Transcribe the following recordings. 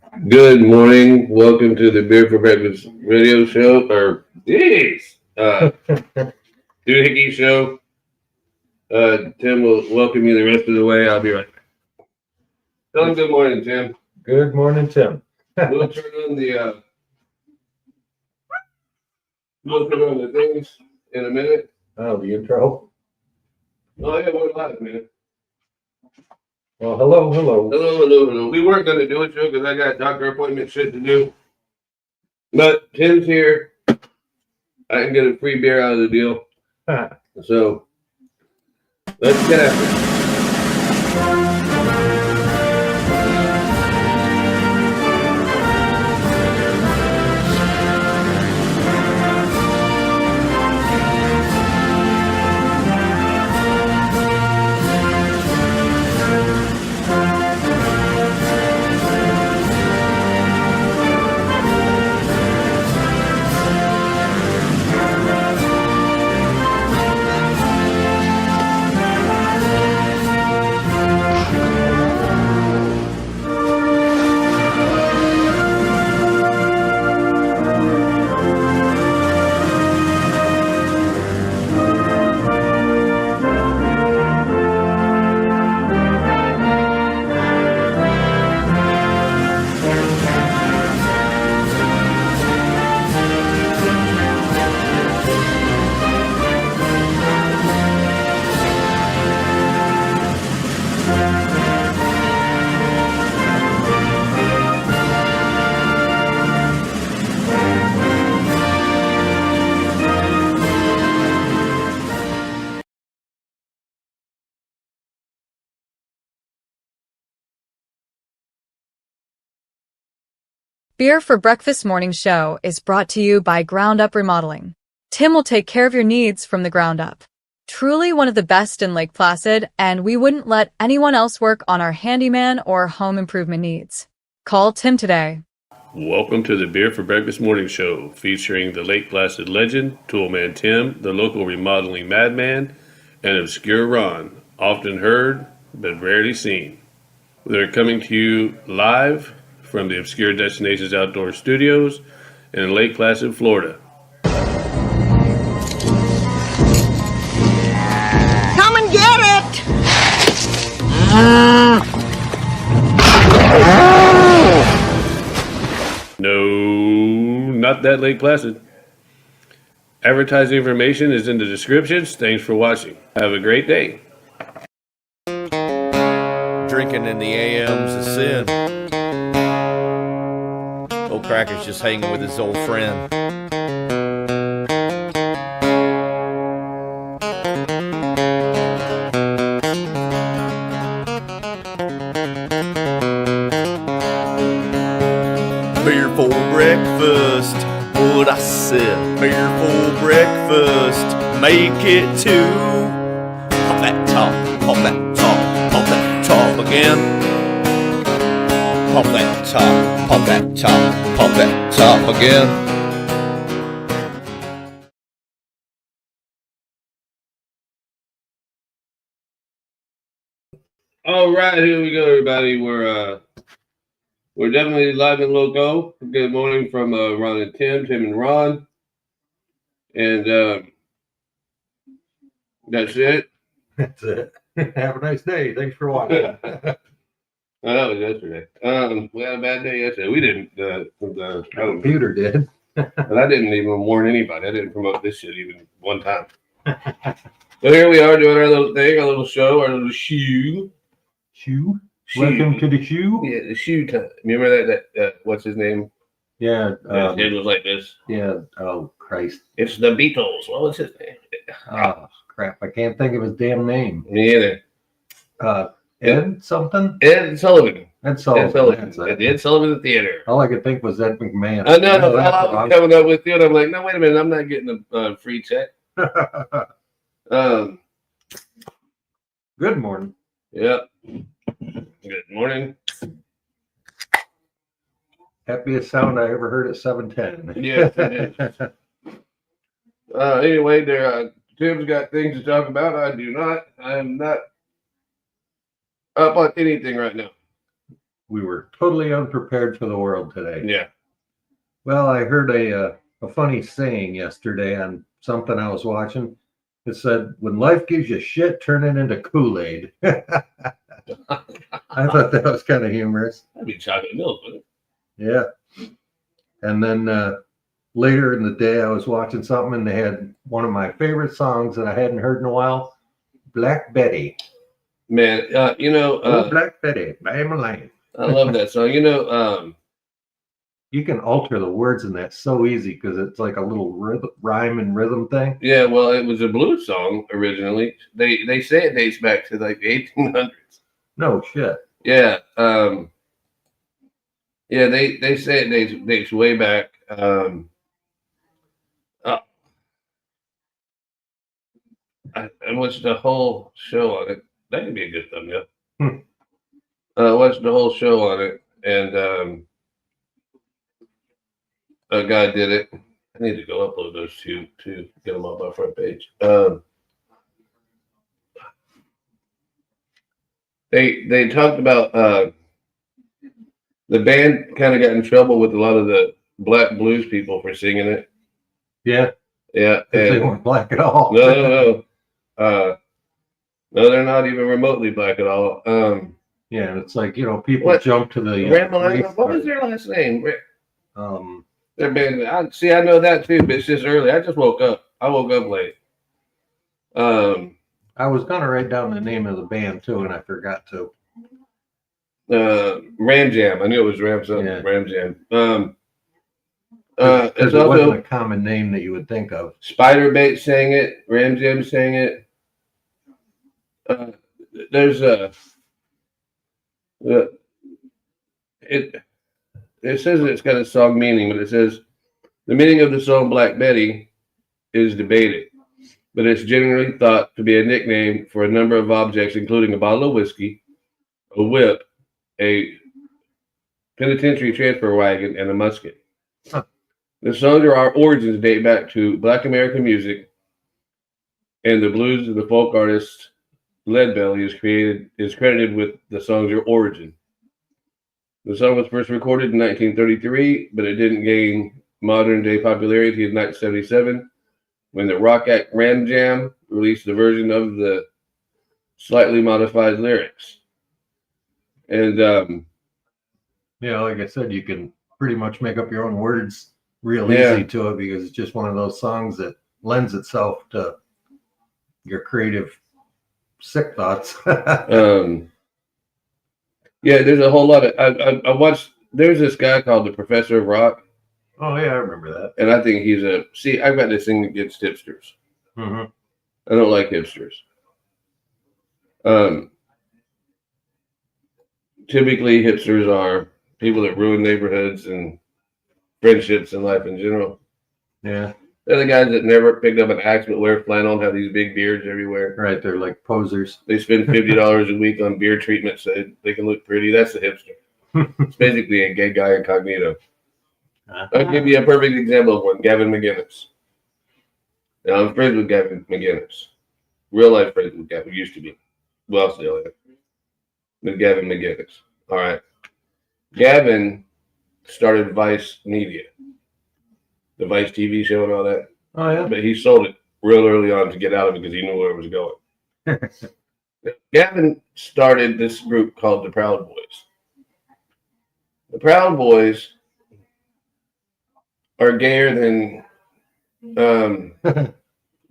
Good morning. Welcome to the Beer for Breakfast radio show, or yes, Doohickey show. Tim will welcome you the rest of the way. I'll be right back. Tell him good morning, Tim. Good morning, Tim. We'll turn on the things in a minute. Oh, the intro. Oh yeah, we're live, man. Well, hello. Hello. We weren't going to do a show because I got doctor appointment shit to do, but Tim's here. I can get a free beer out of the deal. So let's get after it. Beer for Breakfast Morning Show is brought to you by Ground Up Remodeling. Tim will take care of your needs from the ground up. Truly one of the best in Lake Placid, and we wouldn't let anyone else work on our handyman or home improvement needs. Call Tim today. Welcome to the Beer for Breakfast Morning Show, featuring the Lake Placid legend, Toolman Tim, the local remodeling madman, and obscure Ron, often heard but rarely seen. They're coming to you live from the Obscure Destinations Outdoor Studios in Lake Placid, Florida. Come and get it! No, not that Lake Placid. Advertising information is in the descriptions. Thanks for watching. Have a great day. Drinking in the AM's a sin. Old Cracker's just hanging with his old friend. Beer for breakfast, what I said. Beer for breakfast, make it two. Pop that top, pop that top, pop that top again. Pop that top, pop that top, pop that top again. All right, here we go, everybody. We're definitely live and loco. Good morning from Ron and Tim and Ron, and that's it. That's it. Have a nice day. Thanks for watching. Oh, that was yesterday. We had a bad day yesterday. We didn't. The computer did. But I didn't even warn anybody. I didn't promote this shit even one time. So here we are doing our little thing, our little show, our little shoe. Shoe? Welcome to the shoe? Yeah, the shoe time. Remember that what's his name? Yeah. His head was like this. Yeah. Oh, Christ. It's the Beatles. What was his name? Oh, crap. I can't think of his damn name. Me either. Ed something? Ed Sullivan. Ed Sullivan. Ed Sullivan. At the Ed Sullivan Theater. All I could think was Ed McMahon. I know. I was coming up with you, and I'm like, no, wait a minute. I'm not getting a free check. Good morning. Yep. Good morning. Happiest sound I ever heard at 7:10. Yes, it is. Anyway, Tim's got things to talk about. I do not. I am not up on anything right now. we were totally unprepared for the world today. Yeah. Well, I heard a funny saying yesterday on something I was watching. It said, "When life gives you shit, turn it into Kool-Aid." I thought that was kind of humorous. That'd be chocolate milk, wouldn't it? Yeah. And then later in the day, I was watching something, and they had one of my favorite songs that I hadn't heard in a while, Black Betty. Man, Oh, Black Betty, by my life. I love that song. You can alter the words in that so easy because it's like a little rhyme and rhythm thing. Yeah, well, it was a blues song originally. They say it dates back to like the 1800s. No shit. Yeah, yeah, they say it dates way back. I watched the whole show on it. That could be a good thumbnail. I watched the whole show on it, and a guy did it. I need to go upload those two to get them on my front page. They talked about the band kind of got in trouble with a lot of the black blues people for singing it. Yeah. Yeah, They weren't black at all. no, they're not even remotely black at all. Yeah, it's like, people What? jump to the What was their last name? Their band. I know that too, but it's just early. I just woke up. I woke up late. I was gonna write down the name of the band too, and I forgot to. Ram Jam. I knew it was Ram something. Yeah. Ram Jam. Because It's it wasn't also a common name that you would think of. Spider Bait sang it. Ram Jam sang it. There's it says it's got a song meaning, but it says the meaning of the song Black Betty is debated, but it's generally thought to be a nickname for a number of objects, including a bottle of whiskey, a whip, a penitentiary transfer wagon, and a musket. Huh. The songs our origins date back to Black American music, and the blues of the folk artist Leadbelly is credited with the song's origin. The song was first recorded in 1933, but it didn't gain modern day popularity in 1977 when the rock act Ram Jam released a version of the slightly modified lyrics. And Like I said, you can pretty much make up your own words real Yeah. easy to it because it's just one of those songs that lends itself to your creative sick thoughts. yeah, there's a whole lot of I watched. There's this guy called the Professor of Rock, Oh yeah, I remember that. and I think he's I've got this thing against hipsters. Mm-hmm. I don't like hipsters. Typically, hipsters are people that ruin neighborhoods and friendships and life in general. Yeah, They're the guys that never picked up an axe but wear flannel and have these big beards everywhere. right. They're like posers. They spend $50 a week on beard treatment so they can look pretty. That's the hipster. It's basically a gay guy incognito. I'll give you a perfect example of one. Gavin McGinnis. Now, I'm friends with Gavin McGinnis. Real life friends with Gavin. Used to be. Well, still am. With Gavin McGinnis. All right. Gavin started Vice Media, the Vice TV show and all that. Oh yeah. But he sold it real early on to get out of it because he knew where it was going. Gavin started this group called the Proud Boys. The Proud Boys are gayer than the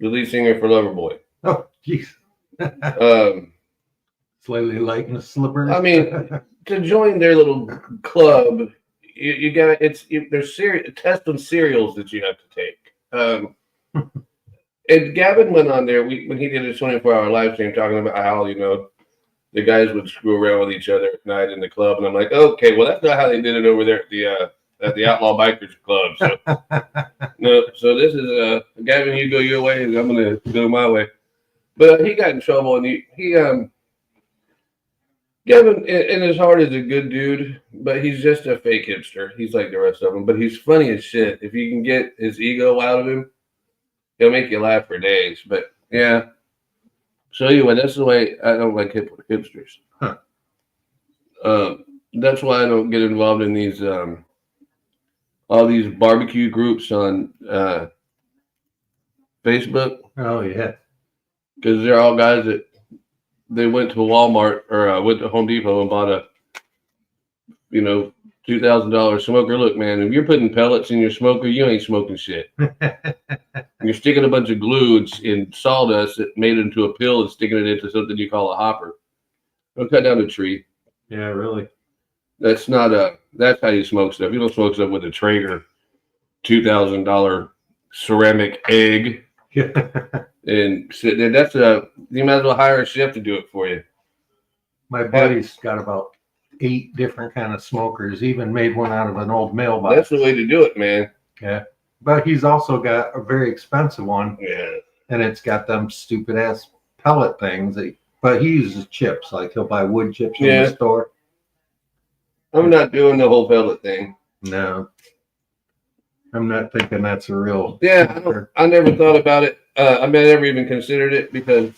lead singer for Loverboy. Oh jeez. Um, Slightly light in the slippers. I mean, to join their little club, you got there's test on cereals that you have to take. And Gavin went on there when he did his 24-hour live stream talking about how the guys would screw around with each other at night in the club, and I'm like, okay, well that's not how they did it over there at the Outlaw Bikers Club. So no, so this is Gavin, you go your way, and I'm gonna go my way. But he got in trouble, and he Gavin in his heart is a good dude, but he's just a fake hipster. He's like the rest of them, but he's funny as shit. If you can get his ego out of him, he'll make you laugh for days. But yeah. So anyway, that's the way I don't like hipsters. Huh. That's why I don't get involved in these all these barbecue groups on Facebook, Oh yeah. because they're all guys that they went to Walmart or went to Home Depot and bought a $2,000 smoker. Look, man, if you're putting pellets in your smoker, you ain't smoking shit. You're sticking a bunch of glue in sawdust that made it into a pill and sticking it into something you call a hopper. Don't cut down a tree. Yeah, really. That's not that's how you smoke stuff. You don't smoke stuff with a Traeger $2,000 ceramic egg and sit there. That's you might as well hire a chef to do it for you. My buddy's got about 8 different kind of smokers. Even made one out of an old mailbox. That's the way to do it, man. Yeah. But he's also got a very expensive one. Yeah. And it's got them stupid ass pellet things. But he uses chips. Like he'll buy wood chips in the store. I'm not doing the whole pellet thing. No. I'm not thinking that's a real. Yeah, I never thought about it. I never even considered it because,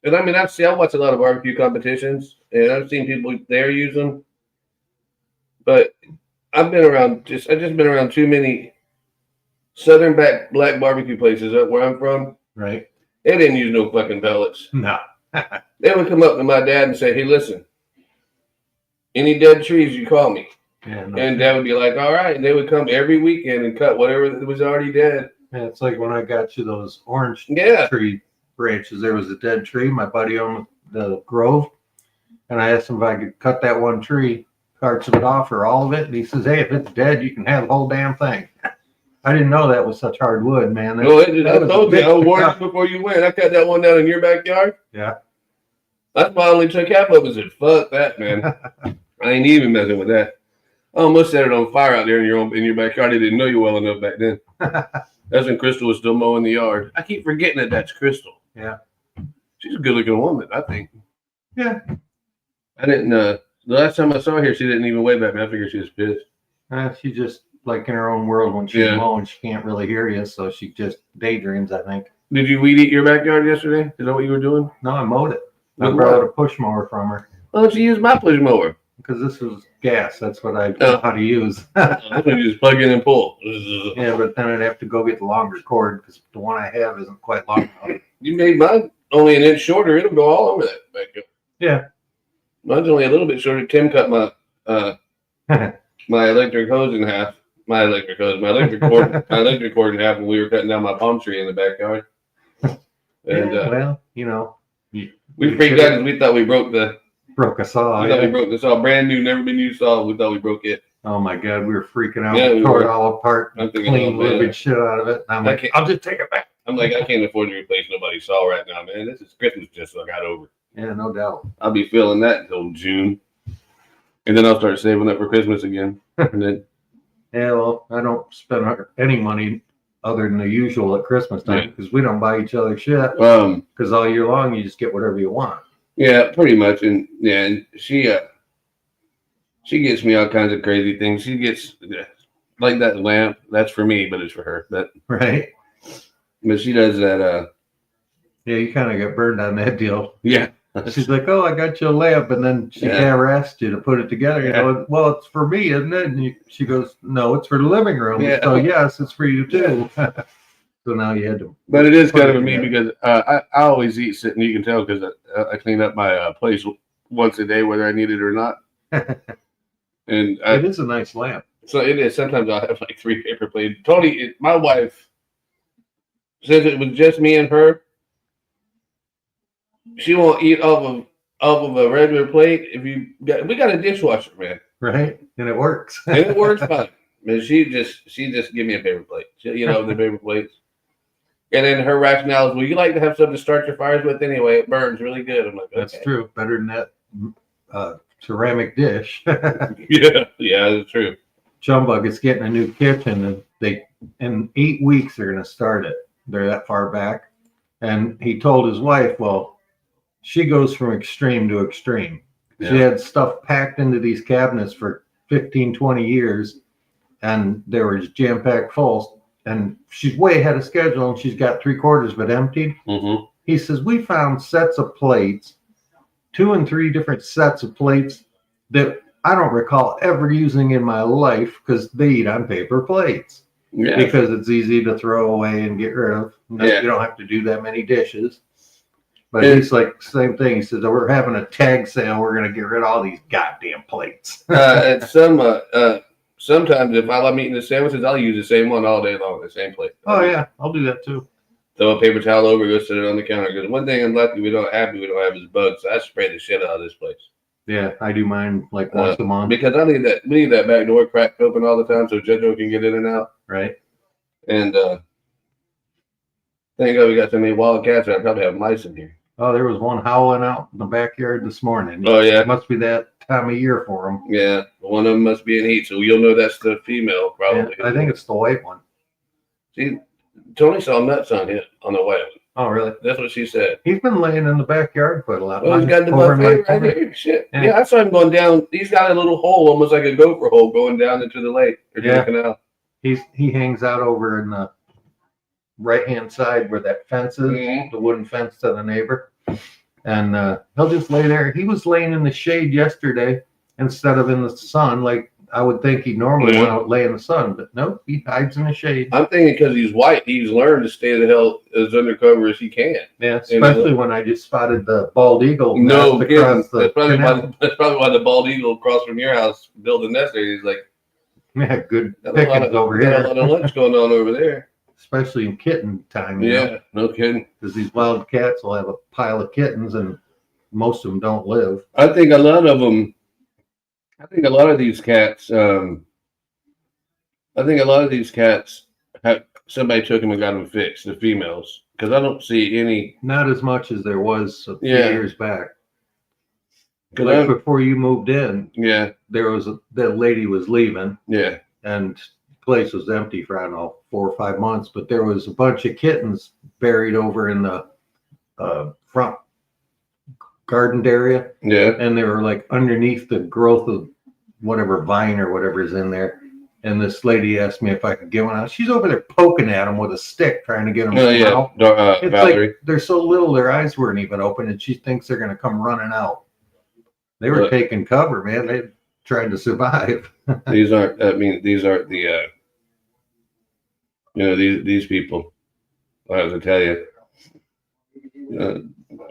and I mean, I watch a lot of barbecue competitions, and I've seen people there use them. But I've just been around too many southern black barbecue places up where I'm from. Right. They didn't use no fucking pellets. No. They would come up to my dad and say, "Hey, listen, any dead trees, you call me." Yeah, and Dad would be like, "All right." And they would come every weekend and cut whatever that was already dead. Yeah, it's like when I got you those orange tree branches. There was a dead tree. My buddy owned the grove. And I asked him if I could cut that one tree, parts of it off or all of it. And he says, "Hey, if it's dead, you can have the whole damn thing." I didn't know that was such hard wood, man. I told you, I warned you before you went. I cut that one down in your backyard. Yeah. That's why I only took half of it and said, "Fuck that, man." I ain't even messing with that. I almost set it on fire out there in your backyard. I didn't know you well enough back then. That's when Crystal was still mowing the yard. I keep forgetting that that's Crystal. Yeah. She's a good-looking woman, I think. Yeah. I didn't, the last time I saw her here, she didn't even wave at me. I figured she was pissed. She just, like in her own world when she's mowing, she can't really hear you, so she just daydreams, I think. Did you weed eat your backyard yesterday? Is that what you were doing? No, I mowed it. I brought a push mower from her. Why don't you use my push mower? Because this is gas. That's what I know how to use. This one you just plug in and pull. Yeah, but then I'd have to go get the longer cord because the one I have isn't quite long enough. You made mine only an inch shorter. It'll go all over that backyard. Yeah. Mine's only a little bit shorter. Tim cut my my electric hose in half. My electric cord in half when we were cutting down my palm tree in the backyard. And well, we freaked out because we thought we broke a saw. We thought we broke the saw, brand new, never been used saw. We thought we broke it. Oh my God, we were freaking out. Yeah, we tore it all apart. I'm thinking, cleaned the shit out of it. And I'm like, I'll just take it back. I'm like, I can't afford to replace nobody's saw right now, man. This is Christmas just so I got over. Yeah, no doubt. I'll be feeling that until June, and then I'll start saving up for Christmas again. And then, yeah, well, I don't spend any money other than the usual at Christmas time because we don't buy each other shit. Because all year long you just get whatever you want. Yeah, pretty much. And and she gets me all kinds of crazy things. She gets like that lamp. That's for me, but it's for her. But she does that. Yeah, you kind of got burned on that deal. Yeah. She's like, "Oh, I got you a lamp," and then she never asked you to put it together. You know, well, it's for me, isn't it? And she goes, "No, it's for the living room." Yeah. So yes, it's for you too. So now you had to. But it is kind of for me because I always eat sitting. You can tell because I clean up my place once a day, whether I need it or not. And it is a nice lamp. So it is. Sometimes I'll have like 3 paper plates. Tony, my wife, since it was just me and her, she won't eat off of a regular plate. We got a dishwasher, man. Right, and it works. And it works fine. Man, she just give me a paper plate. The paper plates. And then her rationale is, well, you like to have something to start your fires with anyway. It burns really good. I'm like, okay. That's true. Better than that ceramic dish. Yeah, that's true. Chumbug is getting a new kitchen, and in 8 weeks they're going to start it. They're that far back, and he told his wife, well, she goes from extreme to extreme. Yeah. She had stuff packed into these cabinets for 15, 20 years, and they were just jam-packed full. And she's way ahead of schedule, and she's got 3/4 of it emptied. Mm-hmm. He says, we found sets of plates, 2 and 3 different sets of plates that I don't recall ever using in my life because they eat on paper plates. Yeah. Because it's easy to throw away and get rid of. Yeah. You don't have to do that many dishes. But And- he's like, same thing. He says, we're having a tag sale. We're going to get rid of all these goddamn plates. And sometimes if I'm eating the sandwiches, I'll use the same one all day long, the same plate. Oh, yeah. I'll do that too. Throw a paper towel over, go sit it on the counter. Because one thing I'm lucky we don't have is bugs. So I spray the shit out of this place. Yeah, I do mine like once a month. Because we need that back door cracked open all the time so JoJo can get in and out. Right. And thank God we got so many wild cats. I probably have mice in here. Oh, there was one howling out in the backyard this morning. Oh, yeah. It must be that time of year for them. Yeah. One of them must be in heat. So you'll know that's the female, probably. Yeah, I think it's the white one. See, Tony saw nuts on the white one. Oh, really? That's what she said. He's been laying in the backyard quite a lot. Oh, he's got the Over in my buffet right corner. there. Shit. Yeah. Yeah, I saw him going down. He's got a little hole, almost like a gopher hole, going down into the lake or to Yeah. the canal. He hangs out over in the right-hand side where that fence is, Mhm. the wooden fence to the neighbor. And he'll just lay there. He was laying in the shade yesterday instead of in the sun, like I would think he normally Yeah. went out lay in the sun, but nope, he hides in the shade. I'm thinking because he's white, he's learned to stay the hell as undercover as he can. Yeah, especially when I just spotted the bald eagle No, nest kidding. across the That's probably canal. why the bald eagle across from your house built a nest there. He's like, Yeah, good got a lot pickings of, over got a here, lot of lunch going on over there. especially in kitten time. Yeah, no kidding. Because these wild cats will have a pile of kittens, and most of them don't live. I think a lot of these cats. I think a lot of these cats have somebody took them and got them fixed. The females, because I don't see any. Not as much as there was a few Yeah. years back. 'Cause Like I'm- before you moved in, Yeah, there was that lady was leaving, yeah, and the place was empty for I don't know 4 or 5 months. But there was a bunch of kittens buried over in the front garden area, yeah. and they were like underneath the growth of whatever vine or whatever is in there. And this lady asked me if I could get one out. She's over there poking at them with a stick, trying to get them Oh yeah, out. It's Valerie. like they're so little, their eyes weren't even open, and she thinks they're going to come running out. They were Look. taking cover, man. They tried to survive. These aren't. I mean, these aren't the. These people. I have to tell you.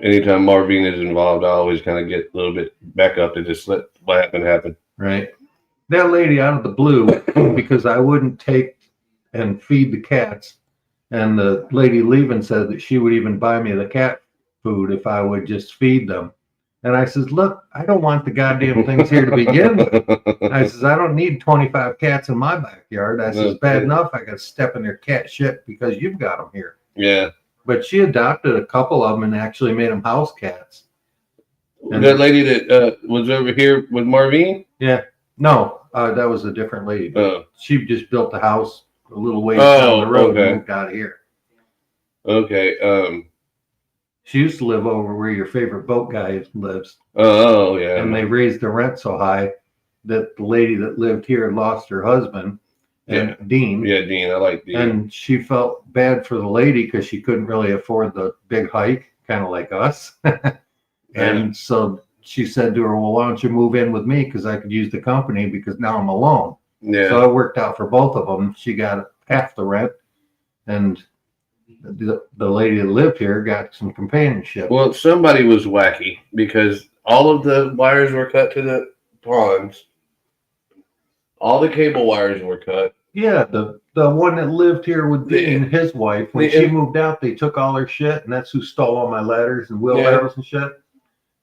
Anytime Marvin is involved, I always kind of get a little bit back up to just let what happened happen. Right. That lady out of the blue, because I wouldn't take and feed the cats. And the lady leaving said that she would even buy me the cat food if I would just feed them. And I says, look, I don't want the goddamn things here to begin with. I says, I don't need 25 cats in my backyard. I says, bad enough I got to step in their cat shit because you've got them here. Yeah. But she adopted a couple of them and actually made them house cats. And That lady that was over here with Marvin. yeah, no, that was a different lady. Oh, She just built a house a little ways down the road okay. and moved out of here. okay. She used to live over where your favorite boat guy lives. Oh yeah. And they raised the rent so high that the lady that lived here lost her husband, and Dean. Yeah, Dean. I like Dean. And she felt bad for the lady because she couldn't really afford the big hike, kind of like us. And so she said to her, well, why don't you move in with me? Because I could use the company because now I'm alone. yeah. So it worked out for both of them. She got half the rent, and the lady that lived here got some companionship. Well, somebody was wacky because all of the wires were cut to the ponds. All the cable wires were cut. Yeah, the one that lived here with Dean, his wife, when she moved out, they took all her shit, and that's who stole all my ladders and wheelbarrows and shit.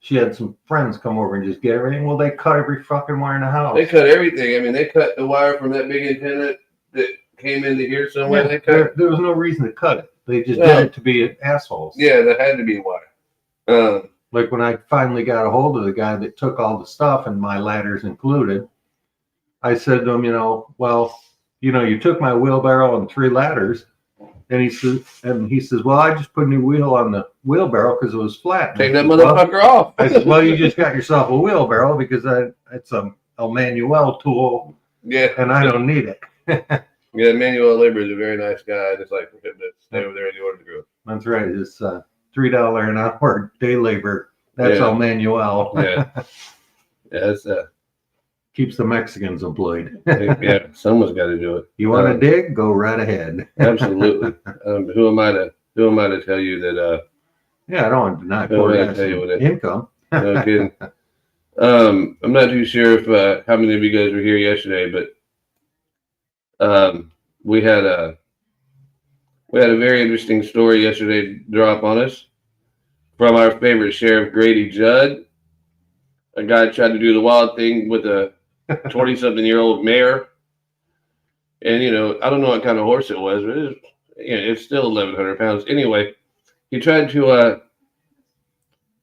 She had some friends come over and just get everything. Well, they cut every fucking wire in the house. They cut everything. I mean, they cut the wire from that big antenna that came into here somewhere. Yeah, They cut. there was no reason to cut it. They just Well, did it to be assholes. Yeah, that had to be wire. Like when I finally got a hold of the guy that took all the stuff, and my ladders included, I said to him, well, you took my wheelbarrow and 3 ladders. And he says, well, I just put a new wheel on the wheelbarrow because it was flat. Take And I that said, well, motherfucker off. I said, well, you just got yourself a wheelbarrow because it's a Manuel tool Yeah. and I don't need it. Yeah, Manuel Labor is a very nice guy. I just like for him to stay over there in the order group. That's right. It's $3 an hour day labor. That's Yeah. all Manuel. Yeah. Yeah, Keeps the Mexicans employed. Yeah, someone's got to do it. You want to dig? Go right ahead. Absolutely. Who am I to tell you that? Yeah, I don't want to deny Who poor am I to guys tell you what it- income. No kidding. I'm not too sure if how many of you guys were here yesterday, but we had a very interesting story yesterday drop on us from our favorite sheriff, Grady Judd. A guy tried to do the wild thing with a 20-something-year-old mare, and I don't know what kind of horse it was, but it's still 1,100 pounds. Anyway, he tried to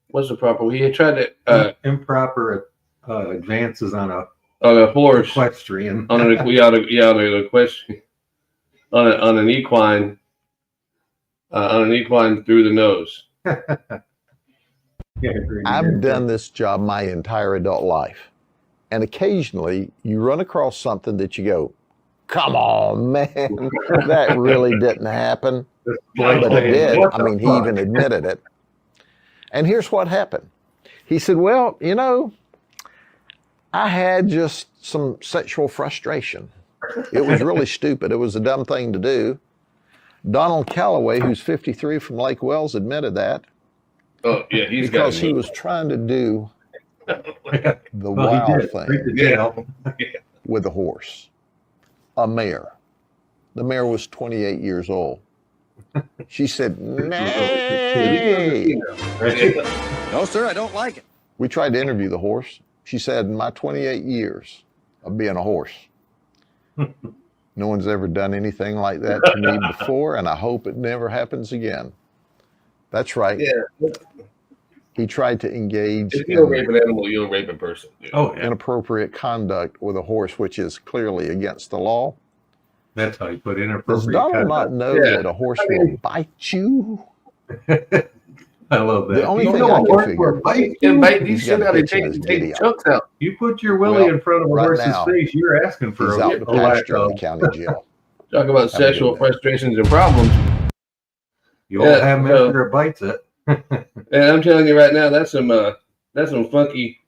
what's the proper? He tried to improper advances on a horse equestrian. on an equestrian on an equine through the nose. Yeah, I've done this job my entire adult life. And occasionally you run across something that you go, come on, man, that really didn't happen. But it did. I mean, he even admitted it. And here's what happened. He said, well, I had just some sexual frustration. It was really stupid. It was a dumb thing to do. Donald Calloway, who's 53 from Lake Wells, admitted that. Oh, yeah, because he was trying to do the wild thing with a horse, a mare. The mare was 28 years old. She said, nay. No, sir, I don't like it. We tried to interview the horse. She said, in my 28 years of being a horse, no one's ever done anything like that to me before, and I hope it never happens again. That's right. Yeah. He tried to engage if you don't rape an animal, you don't rape a person. Dude. Oh, yeah. Inappropriate conduct with a horse, which is clearly against the law. That's how you put inappropriate Does Donald conduct. not know that a horse will bite you? I love that. The only You thing know I a can horse figure- will bite And you? bite these He's got shit a out and picture in his take video. chunks out. You put your willy Well, in front of a right horse's now, face, you're asking for He's a out to pasture in the county jail. Talk about Have a good sexual day. frustrations and problems. You all have measure it bites it. And I'm telling you right now, that's some funky.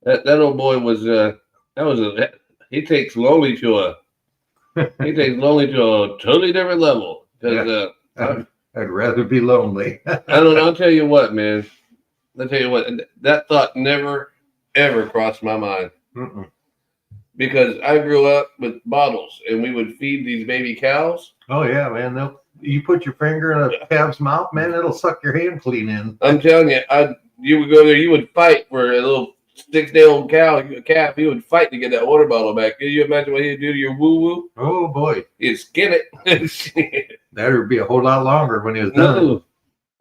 That old boy was he takes lonely to a totally different level. Because I'd rather be lonely. I don't know. I'll tell you what, man. I'll tell you what. That thought never ever crossed my mind. Mm-mm. Because I grew up with bottles, and we would feed these baby cows. Oh yeah, man. You put your finger in a calf's mouth, man, it'll suck your hand clean in. I'm telling you, you would go there, you would fight for a little 6-day-old calf. You would fight to get that water bottle back. Can you imagine what he'd do to your woo-woo? Oh boy. He'd skin it. That would be a whole lot longer when he was done. No.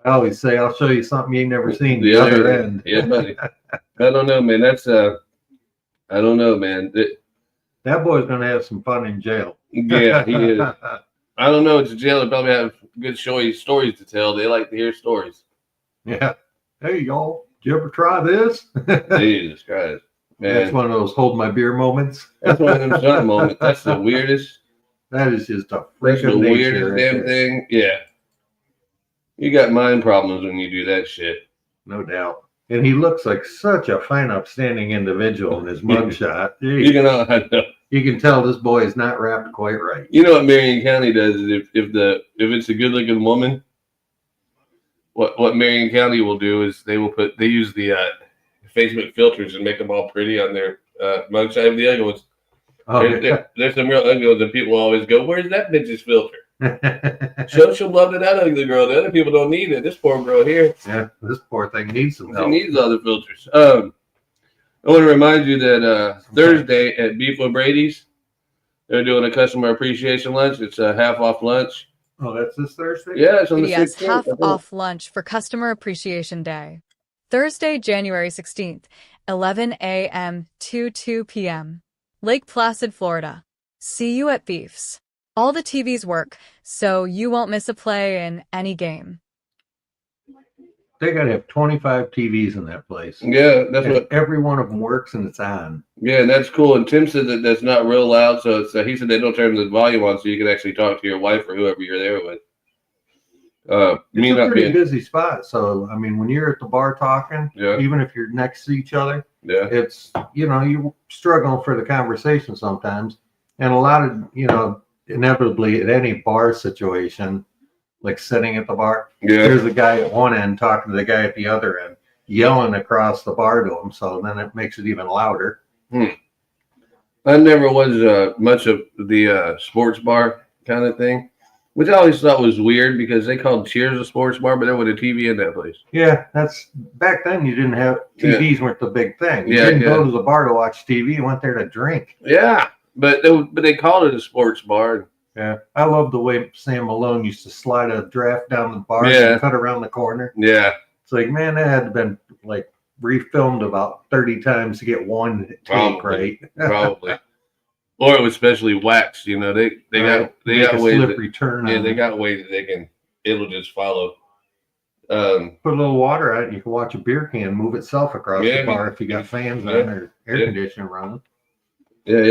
I always say, I'll show you something you ain't never seen. The Yeah, other end. Yeah, buddy. I don't know, man. I don't know, man. That boy's gonna have some fun in jail. Yeah, he is. I don't know. It's a jail. They probably have good stories to tell. They like to hear stories. Yeah. Hey y'all, did you ever try this? Jesus Christ, man. That's one of those hold my beer moments. That's one of them something moments. That's the weirdest. That is just a That's freak the of nature. weirdest right damn there. thing. Yeah. You got mind problems when you do that shit. No doubt. And he looks like such a fine, upstanding individual in his mugshot. You can You can tell this boy is not wrapped quite right. You know what Marion County does is if it's a good looking woman, what Marion County will do is they use the Facebook filters and make them all pretty on their mugshot. The other ones, there's some real ugly ones, and people always go, "Where's that bitch's filter?" She'll love that ugly girl. The other people don't need it. This poor girl here, Yeah, this poor thing needs some she help. needs all the filters. I want to remind you that Thursday at Beef O'Brady's, they're doing a customer appreciation lunch. It's a half off lunch. Oh, that's this Thursday? Yeah, it's on the Yes, 16th. half off lunch for Customer Appreciation Day. Thursday, January 16th, 11 a.m. to 2 p.m. Lake Placid, Florida. See you at Beef's. All the TVs work, so you won't miss a play in any game. They got to have 25 TVs in that place. Yeah, that's And what. every one of them works and it's on. Yeah, and that's cool. And Tim said that that's not real loud, so he said they don't turn the volume on, so you can actually talk to your wife or whoever you're there with. Me It's a not pretty being, busy spot. So, I mean, when you're at the bar talking, Yeah. even if you're next to each other, yeah, it's, you're struggling for the conversation sometimes. And a lot of, inevitably at any bar situation, like sitting at the bar, yeah. there's a guy at one end talking to the guy at the other end, yelling across the bar to him. So then it makes it even louder. I never was much of the sports bar kind of thing, which I always thought was weird because they called Cheers a sports bar, but there was a TV in that place. Yeah, that's back then. You didn't have TVs weren't the big thing. You didn't go to the bar to watch TV. You went there to drink. Yeah, but they called it a sports bar. Yeah, I love the way Sam Malone used to slide a draft down the bar and cut around the corner. Yeah, it's like, man, that had been like refilmed about 30 times to get one take right. Probably. Or it was specially waxed. They got ways slippery turn. Yeah, they got ways that it'll just follow. Put a little water out, you can watch a beer can move itself across the bar if you got fans on or air conditioning running. Yeah,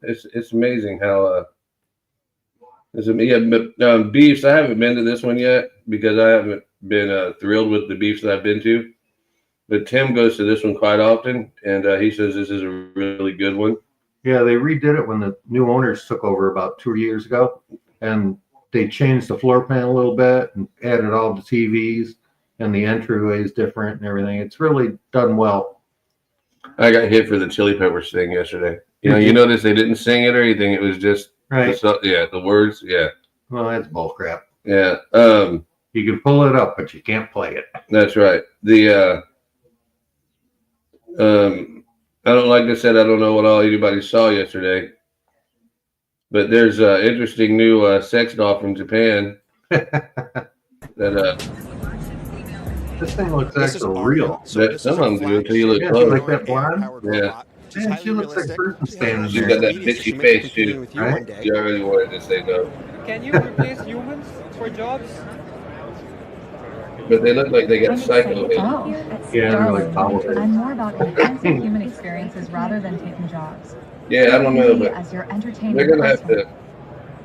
it's amazing how beefs. I haven't been to this one yet because I haven't been thrilled with the beefs that I've been to. But Tim goes to this one quite often, and he says this is a really good one. Yeah, they redid it when the new owners took over about 2 years ago, and they changed the floor plan a little bit and added all the TVs, and the entryway is different and everything. It's really done well. I got hit for the Chili Peppers thing yesterday. You notice they didn't sing it or anything. It was just the words. Yeah. Well, that's bull crap. Yeah. You can pull it up, but you can't play it. That's right. I don't, like I said, I don't know what all anybody saw yesterday, but there's an interesting new sex doll from Japan that this thing looks actually real. Some of them do until you look close. Like that blonde? Yeah. Man, she looks like a person standing She's there. got that bitchy face too. Right? You already wanted to say no. Can you replace humans for jobs? But they look like they got psycho hit. Yeah, they're really powerful. I'm more about enhancing human experiences rather than taking jobs. Yeah, I don't know, but as your entertainment they're gonna have to.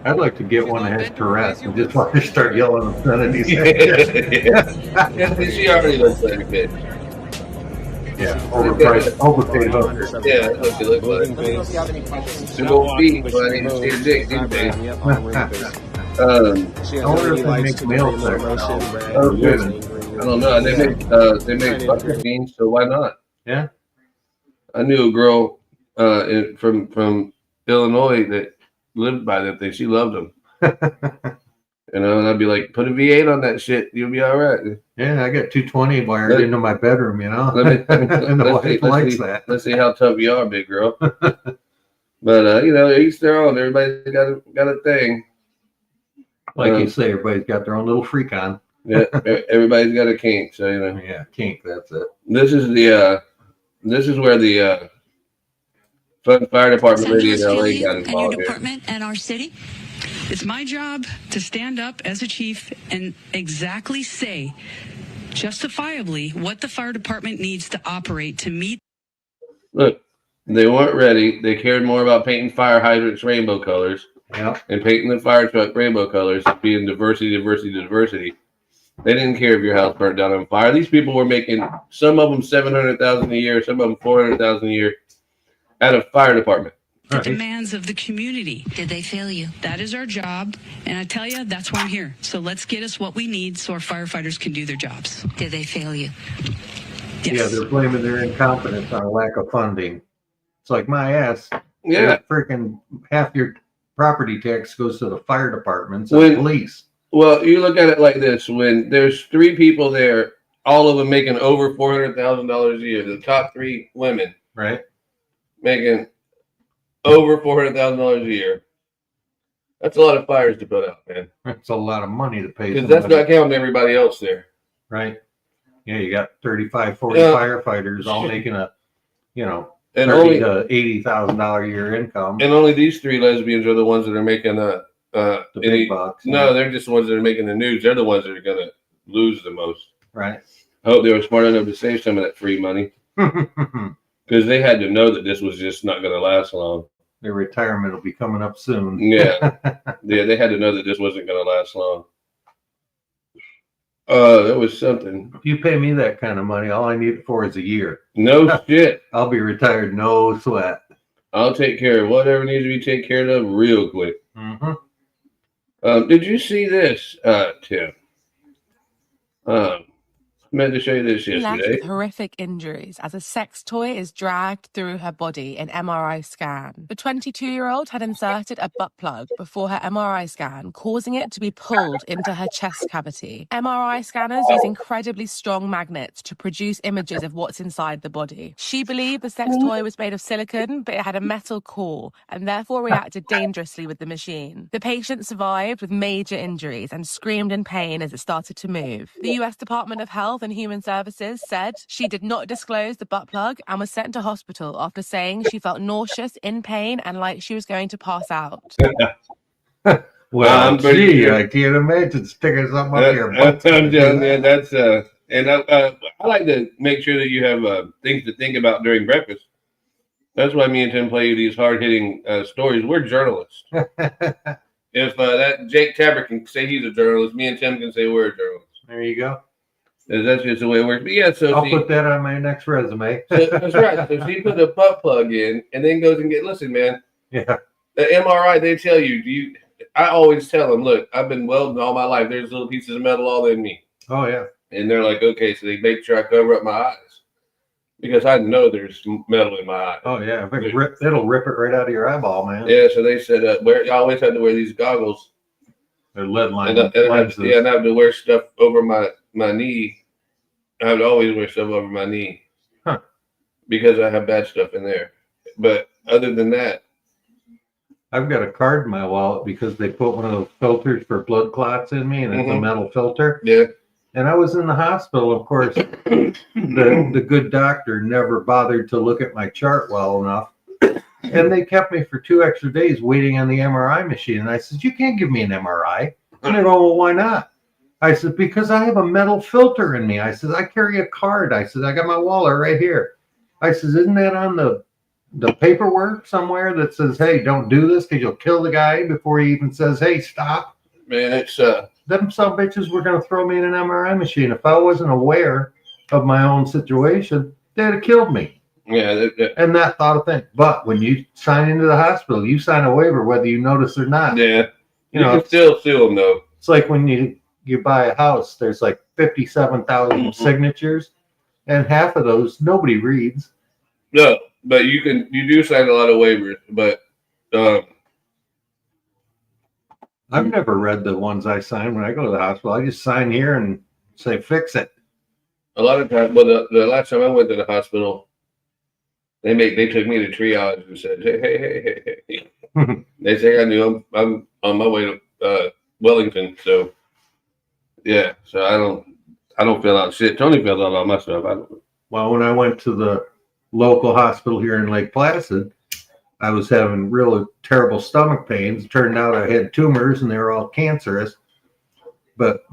I'd like to get one that has Tourette's and just want to start yelling obscenities. Yeah, she already looks like a bitch. Yeah, overpriced, overpaid hooker. Yeah, that's what she looks like. She won't be, but I didn't see a dick these days. I wonder if they make male sex now. Oh, women. I don't know. They make butter beans, so why not? Yeah. I knew a girl from Illinois that lived by that thing. She loved them. And I'd be like, put a V8 on that shit. You'll be all right. Yeah, I got 220 wired into my bedroom, and the wife likes that. Let's see how tough you are, big girl. But each their own. Everybody's got a thing. Like you say, everybody's got their own little freak on. Yeah, everybody's got a kink. So Yeah, kink. That's it. This is where the Fun Fire Department lady in LA got involved. And your department and our city. It's my job to stand up as a chief and exactly say, justifiably, what the fire department needs to operate to meet. Look, they weren't ready. They cared more about painting fire hydrants rainbow colors and painting the fire truck rainbow colors, being diversity. They didn't care if your house burnt down on fire. These people were making, some of them $700,000 a year, some of them $400,000 a year at a fire department. The demands of the community. Did they fail you? That is our job. And I tell you, that's why I'm here. So let's get us what we need so our firefighters can do their jobs. Did they fail you? Yes. Yeah, they're blaming their incompetence on a lack of funding. It's like, my ass. Yeah. Freaking half your property tax goes to the fire departments and police. Well, you look at it like this. When there's 3 people there, all of them making over $400,000 a year, the top 3 women. Right. Making over $400,000 a year. That's a lot of fires to put out, man. That's a lot of money to pay. Because that's not counting everybody else there. Right. Yeah, you got 35, 40 firefighters all making a, and $30,000 to $80,000 a year income. And only these 3 lesbians are the ones that are making the big bucks. No, they're just the ones that are making the news. They're the ones that are going to lose the most. Right. I hope they were smart enough to save some of that free money. Because they had to know that this was just not going to last long. Their retirement will be coming up soon. Yeah. They had to know that this wasn't going to last long. That was something. If you pay me that kind of money, all I need it for is a year. No shit. I'll be retired, no sweat. I'll take care of whatever needs to be taken care of real quick. Did you see this, Tim? Meant to show you this Left yesterday. with horrific injuries as a sex toy is dragged through her body in MRI scan. The 22-year-old had inserted a butt plug before her MRI scan, causing it to be pulled into her chest cavity. MRI scanners use incredibly strong magnets to produce images of what's inside the body. She believed the sex toy was made of silicone, but it had a metal core and therefore reacted dangerously with the machine. The patient survived with major injuries and screamed in pain as it started to move. The U.S. Department of Health and Human Services said she did not disclose the butt plug and was sent to hospital after saying she felt nauseous, in pain, and like she was going to pass out. Well, gee, I can't imagine sticking something up your butt. I'm telling you, that's and I like to make sure that you have things to think about during breakfast. That's why me and Tim play these hard-hitting stories. We're journalists. If that Jake Tabor can say he's a journalist, me and Tim can say we're a journalist. There you go. That's just the way it works. But yeah, so I'll put that on my next resume. that's right. So she put a butt plug in and then goes and listen, man. Yeah. The MRI, they tell you, I always tell them, look, I've been welding all my life. There's little pieces of metal all in me. Oh, yeah. And they're like, okay, so they make sure I cover up my eyes because I know there's metal in my eye. Oh, yeah. It'll rip it right out of your eyeball, man. Yeah, so they said, I always had to wear these goggles. They're lead line. And I have to wear stuff over my knee. I have to always wear stuff over my knee. Huh. Because I have bad stuff in there. But other than that, I've got a card in my wallet because they put one of those filters for blood clots in me, and it's a metal filter. Yeah. And I was in the hospital, of course. the good doctor never bothered to look at my chart well enough. And they kept me for 2 extra days waiting on the MRI machine. And I said, you can't give me an MRI. And they go, well, why not? I said, because I have a metal filter in me. I said, I carry a card. I said, I got my wallet right here. I said, isn't that on the paperwork somewhere that says, hey, don't do this because you'll kill the guy before he even says, hey, stop? Man, it's them some bitches were going to throw me in an MRI machine. If I wasn't aware of my own situation, they'd have killed me. Yeah. And that thought of thing. But when you sign into the hospital, you sign a waiver whether you notice or not. Yeah. You know, can still sue them, though. It's like when you buy a house, there's like 57,000 signatures, and half of those nobody reads. No, but you do sign a lot of waivers, but I've never read the ones I sign when I go to the hospital. I just sign here and say, fix it. A lot of times, well, the last time I went to the hospital, they took me to triage and said, hey. They say I knew I'm on my way to Wellington, so yeah. So I don't fill out shit. Tony fills out all my stuff. Well, when I went to the local hospital here in Lake Placid, I was having really terrible stomach pains. It turned out I had tumors and they were all cancerous. But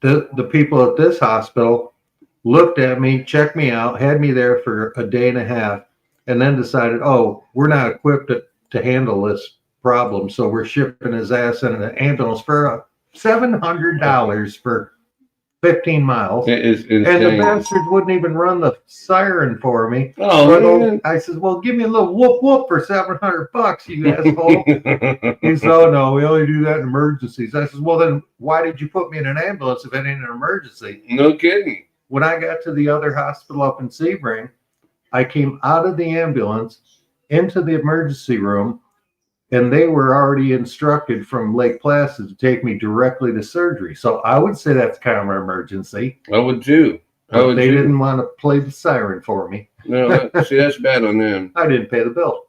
the people at this hospital looked at me, checked me out, had me there for a day and a half, and then decided, oh, we're not equipped to handle this problem, so we're shipping his ass in an ambulance for $700 for 15 miles. It is insane. And the bastards wouldn't even run the siren for me. Oh, I said, well, give me a little whoop whoop for $700, you asshole. He said, oh, no, we only do that in emergencies. I said, well, then why did you put me in an ambulance if it ain't an emergency? No kidding. When I got to the other hospital up in Sebring, I came out of the ambulance into the emergency room, and they were already instructed from Lake Placid to take me directly to surgery. So I would say that's kind of an emergency. I would too. They didn't want to play the siren for me. No, see, that's bad on them. I didn't pay the bill.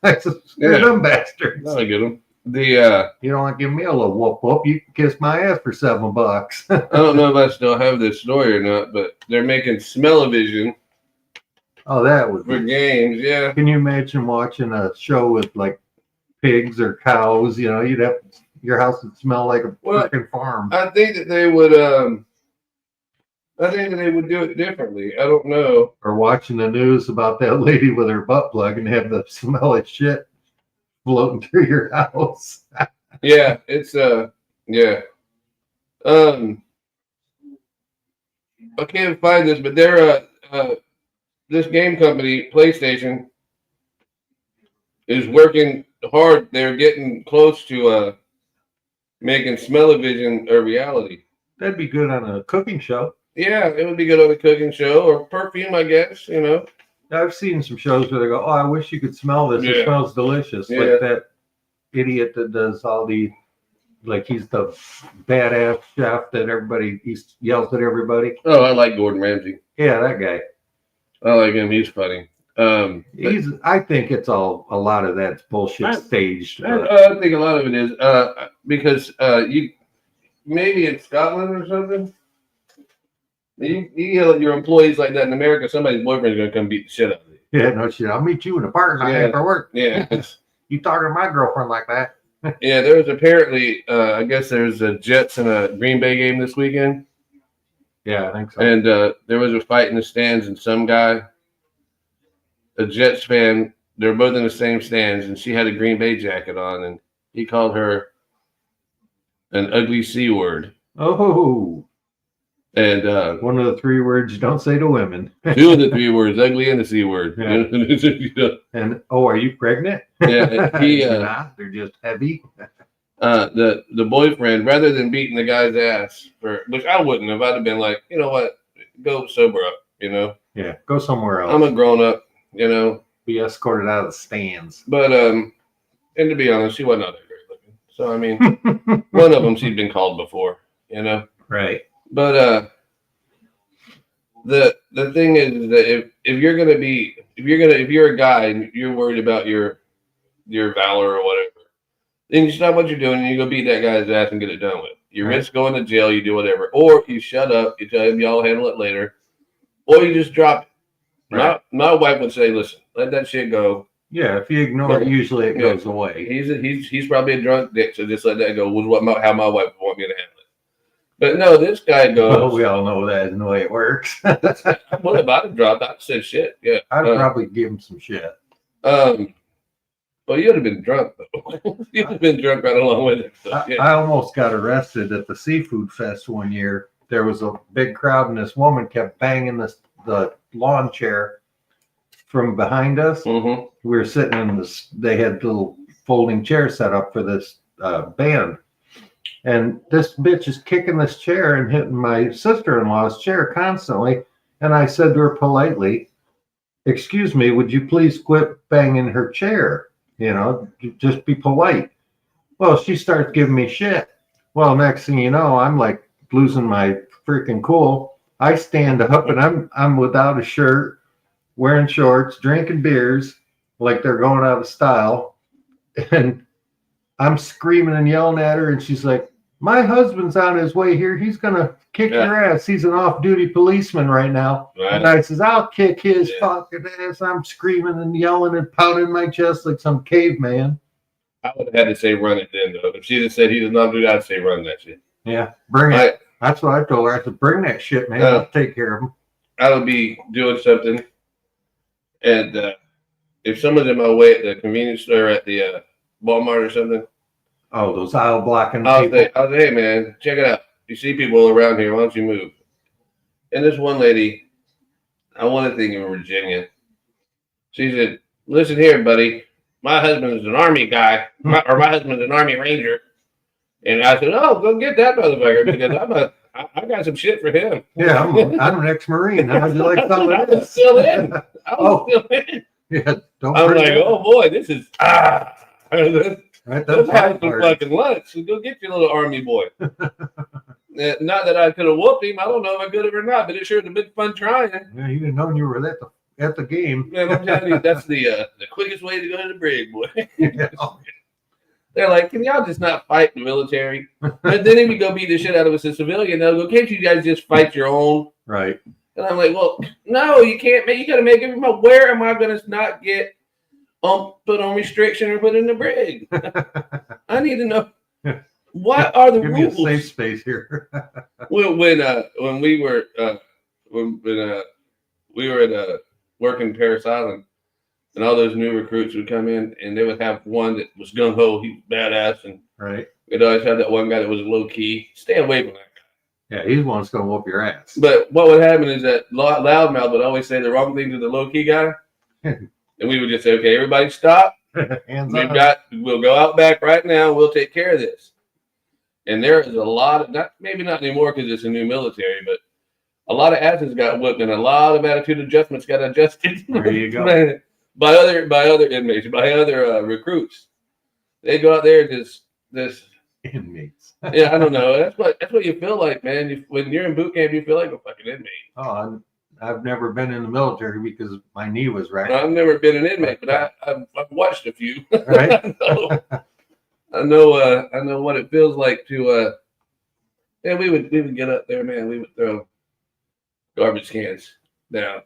I said, them bastards. I get them. You don't want to give me a little whoop whoop. You can kiss my ass for $7. I don't know if I still have this story or not, but they're making smell-o-vision. Oh, that would for games, yeah. Can you imagine watching a show with like pigs or cows? You know, your house would smell like a freaking farm. I think that they would. I think that they would do it differently. I don't know. Or watching the news about that lady with her butt plug and have the smell of shit floating through your house. Yeah, it's yeah. I can't find this, but they're this game company, PlayStation, is working hard. They're getting close to making smell-o-vision a reality. That'd be good on a cooking show. Yeah, it would be good on a cooking show or perfume, I guess. You know. I've seen some shows where they go, "Oh, I wish you could smell this. It Yeah. smells delicious." Yeah. Like that idiot that does all the, like he's the badass chef that everybody yells at everybody. Oh, I like Gordon Ramsay. Yeah, that guy. I like him. He's funny. I think it's a lot of that's bullshit staged. I think a lot of it is because you maybe in Scotland or something. You yell at your employees like that in America, somebody's boyfriend's gonna come beat the shit out of you. Yeah, no shit. I'll meet you in the parking lot after work. Yeah. You talking to my girlfriend like that? Yeah, there was apparently I guess there's a Jets and a Green Bay game this weekend. Yeah, I think so. And there was a fight in the stands, and some guy, a Jets fan, they're both in the same stands, and she had a Green Bay jacket on, and he called her an ugly C word. Oh. And one of the 3 words you don't say to women. 2 of the 3 words, ugly and the C word. Yeah. And are you pregnant? Yeah, You're not. They're just heavy. The boyfriend, rather than beating the guy's ass for, which I wouldn't have, I'd have been like, you know what, go sober up, you know. Yeah, go somewhere else. I'm a grown up, you know. Be escorted out of the stands. But and to be honest, she wasn't all that great looking. So I mean, one of them she'd been called before, you know. Right. But the thing is that if you're a guy and you're worried about your valor or whatever, then you stop what you're doing and you go beat that guy's ass and get it done with. You risk going to jail, you do whatever, or you shut up, you tell him y'all handle it later, or you just drop it. Right. My wife would say, "Listen, let that shit go." Yeah, if you ignore it, usually it goes away. He's probably a drunk dick, so just let that go. Was how my wife would want me to handle it. But no, this guy goes. Well, we all know that isn't the way it works. What if I'd have dropped? I'd said shit. Yeah, I'd probably give him some shit. Well, you'd have been drunk though. You'd have been drunk right along with it. So, yeah. I almost got arrested at the seafood fest one year. There was a big crowd, and this woman kept banging the lawn chair from behind us. Mm-hmm. We were sitting in this. They had little folding chairs set up for this band. And this bitch is kicking this chair and hitting my sister-in-law's chair constantly. And I said to her politely, "Excuse me, would you please quit banging her chair? You know, just be polite." Well, she starts giving me shit. Well, next thing you know, I'm like losing my freaking cool. I stand up and I'm without a shirt, wearing shorts, drinking beers like they're going out of style. And I'm screaming and yelling at her, and she's like, "My husband's on his way here. He's going to kick your ass. He's an off-duty policeman right now." Right. And I says, "I'll kick his fucking ass." I'm screaming and yelling and pounding my chest like some caveman. I would have had to say run it then, though. If she had said he does not do that, I'd say run that shit. Yeah, bring it. That's what I told her. I said, "Bring that shit, man. I'll take care of him." I would be doing something, and if someone's in my way at the convenience store at the Walmart or something. Oh, those aisle blocking I'll people. say, "Hey, man, check it out. You see people around here, why don't you move?" And this one lady, I want to think of Virginia. She said, "Listen here, buddy. My husband is an Army guy, my husband's an Army Ranger." And I said, "Oh, go get that motherfucker because I got some shit for him." Yeah, I'm an ex-Marine. How'd you like some of this? Still in. I was still in. Yeah, I'm like, "Oh boy, this is Right, let's have some fucking lunch. So go get your little Army boy." Not that I could have whooped him. I don't know if I could have or not, but it sure has been fun trying. Yeah, you didn't know you were at the game. Man, I'm telling you, that's the quickest way to go to the brig, boy. Yeah. They're like, "Can y'all just not fight in the military?" But then if we go beat the shit out of us as a civilian, they'll go, "Can't you guys just fight your own?" Right. And I'm like, "Well, no, you can't. You got to make everybody. Where am I going to not get put on restriction or put in the brig? I need to know what are the Give rules." Me a safe space here. Well, when we were we were at working Paris Island, and all those new recruits would come in, and they would have one that was gung ho, he was badass, and right. we'd always have that one guy that was low key. Stay away from that guy. Yeah, he's the one that's gonna whoop your ass. But what would happen is that loudmouth would always say the wrong thing to the low key guy, and we would just say, "Okay, everybody, stop. We'll go out back right now. We'll take care of this." And there is a lot of maybe not anymore because it's a new military, but a lot of asses got whipped and a lot of attitude adjustments got adjusted. There you go. by other inmates, by other recruits. They go out there and just inmates. Yeah, I don't know. That's what you feel like, man. When you're in boot camp, you feel like a fucking inmate. Oh, I've never been in the military because my knee was right. I've never been an inmate, but I've watched a few. Right. I know what it feels like to. Yeah, we would get up there, man. We would throw garbage cans down,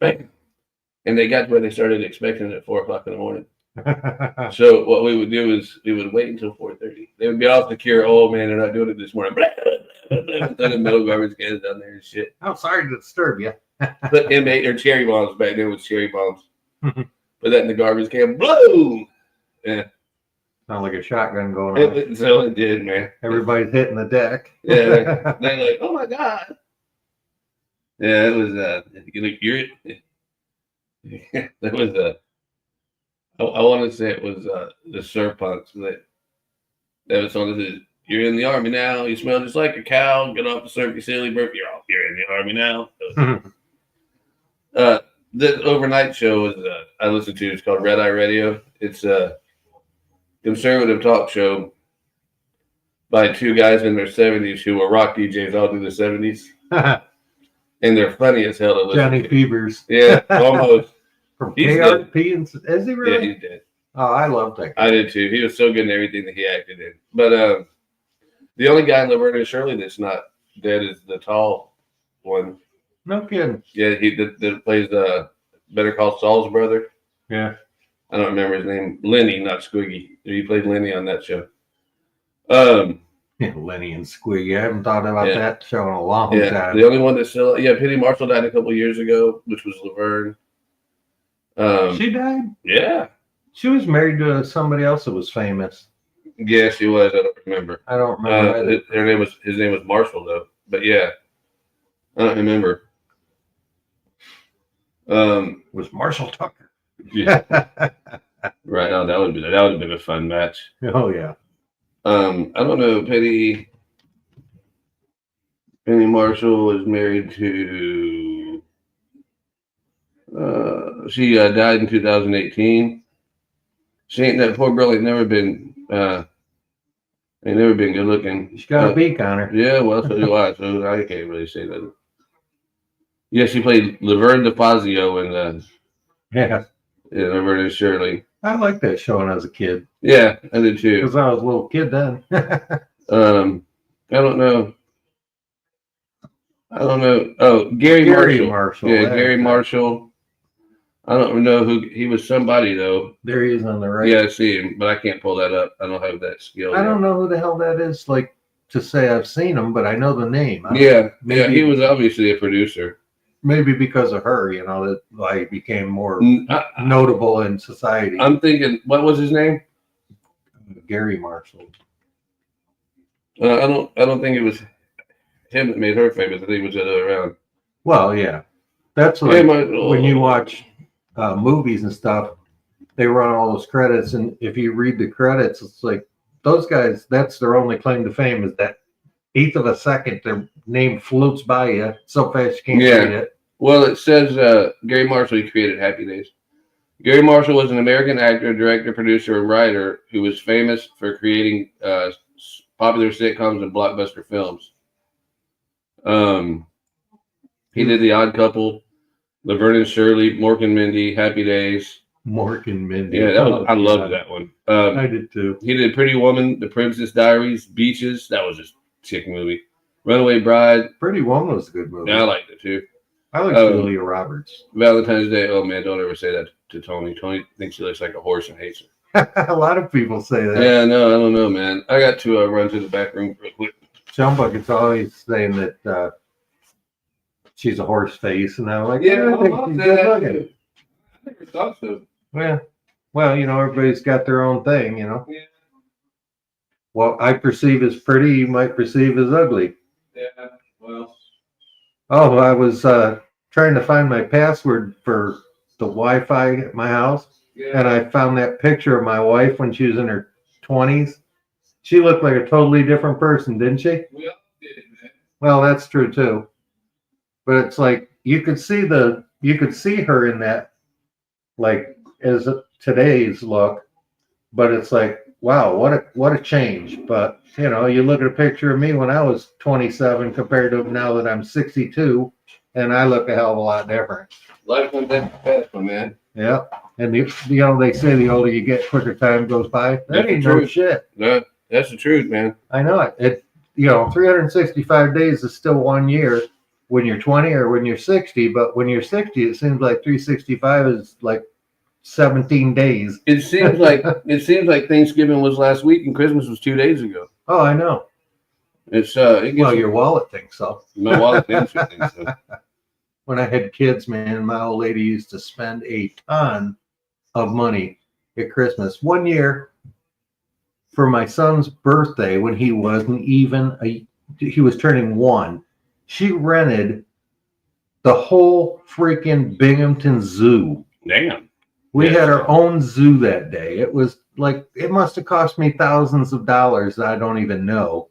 and they got to where they started expecting it at 4:00 in the morning. So what we would do is we would wait until 4:30. They would be all secure. Oh man, they're not doing it this morning. Throwing metal garbage cans down there and shit. I'm sorry to disturb you. But inmate or cherry bombs back then was cherry bombs. Put that in the garbage can. Boom. Yeah. Sound like a shotgun going on. So it did, man. Everybody's hitting the deck. Yeah. They're like, oh my god. Yeah, it was. That was I want to say it was the surf punks that was on the. You're in the army now. You smell just like a cow. Get off the surf, you silly bird. You're in the army now. The overnight show is I listen to. It's called Red Eye Radio. It's a conservative talk show by two guys in their 70s who were rock DJs all through the 70s, and they're funny as hell to listen Johnny to. Fevers. Yeah, almost. From KRP, is he really? Yeah, he's dead. Oh, I love that guy. I did too. He was so good in everything that he acted in. But the only guy in Laverne and Shirley that's not dead is the tall one. No kidding. Yeah, he that plays Better Call Saul's brother. Yeah. I don't remember his name. Lenny, not Squiggy. He played Lenny on that show. Yeah, Lenny and Squiggy. I haven't thought about Yeah. that show in a long time. The only one that's still Penny Marshall died a couple years ago, which was Laverne. She died? Yeah. She was married to somebody else that was famous. Yeah, she was. I don't remember. I don't remember. His name was Marshall though. But yeah. I don't remember. Was Marshall Tucker. Yeah. Right. Oh, that would have been a fun match. Oh yeah. I don't know. Penny Marshall was married to. She died in 2018. She ain't that poor girl. Ain't never been good looking. She got a beak on her. Yeah, well, so do I. So I can't really say that. Yeah, she played Laverne DeFazio in Laverne and Shirley. I liked that show when I was a kid. Yeah, I did too. Because I was a little kid then. I don't know. Oh, Gary Marshall. Yeah, Gary Marshall. I don't know who he was. Somebody though. There he is on the right. Yeah, I see him, but I can't pull that up. I don't have that skill. I don't know who the hell that is. Like to say I've seen him, but I know the name. Maybe he was obviously a producer. Maybe because of her, that I became more notable in society. I'm thinking, what was his name? Gary Marshall. I don't think it was him that made her famous. I think it was the other way around. Well, yeah, that's like when you watch movies and stuff, they run all those credits, and if you read the credits, it's like those guys. That's their only claim to fame is that eighth of a second their name floats by you so fast you can't read it. Well, it says Gary Marshall, he created Happy Days. Gary Marshall was an American actor, director, producer, and writer who was famous for creating popular sitcoms and blockbuster films. He did The Odd Couple, Laverne and Shirley, Mork and Mindy, Happy Days. Mork and Mindy. Yeah, I loved that one. I did too. He did Pretty Woman, The Princess Diaries, Beaches. That was a chick movie. Runaway Bride. Pretty Woman was a good movie. Yeah, I liked it too. I like Julia Roberts. Valentine's Day. Oh man, don't ever say that to Tony. Tony thinks she looks like a horse and hates her. A lot of people say that. Yeah, no, I don't know, man. I got to run to the back room real quick. Sean Bucket's always saying that she's a horse face, and I'm like, I never thought so. Well, everybody's got their own thing, Yeah. What I perceive as pretty, you might perceive as ugly. Yeah. Well, Oh, I was trying to find my password for the Wi-Fi at my house, and I found that picture of my wife when she was in her 20s. She looked like a totally different person, didn't she? we all did it, man. Well, that's true too. But it's like you could see her in that, like, as today's look, but it's like, wow, what a change. But you look at a picture of me when I was 27 compared to now that I'm 62, and I look a hell of a lot different. Life went that fast, my man. Yeah. And they say the older you get, quicker time goes by. That That's ain't the no truth. shit. No, that's the truth, man. I know it. 365 days is still 1 year when you're 20 or when you're 60, but when you're 60, it seems like 365 is like 17 days. It seems like Thanksgiving was last week and Christmas was 2 days ago. Oh, I know. It gets Well, your wallet thinks so. my wallet thinks so. When I had kids, man, my old lady used to spend a ton of money at Christmas. 1 year, for my son's birthday, when he wasn't even he was turning 1, she rented the whole freaking Binghamton Zoo. Damn. We Yeah. had our own zoo that day. It was like, it must have cost me thousands of dollars. I don't even know.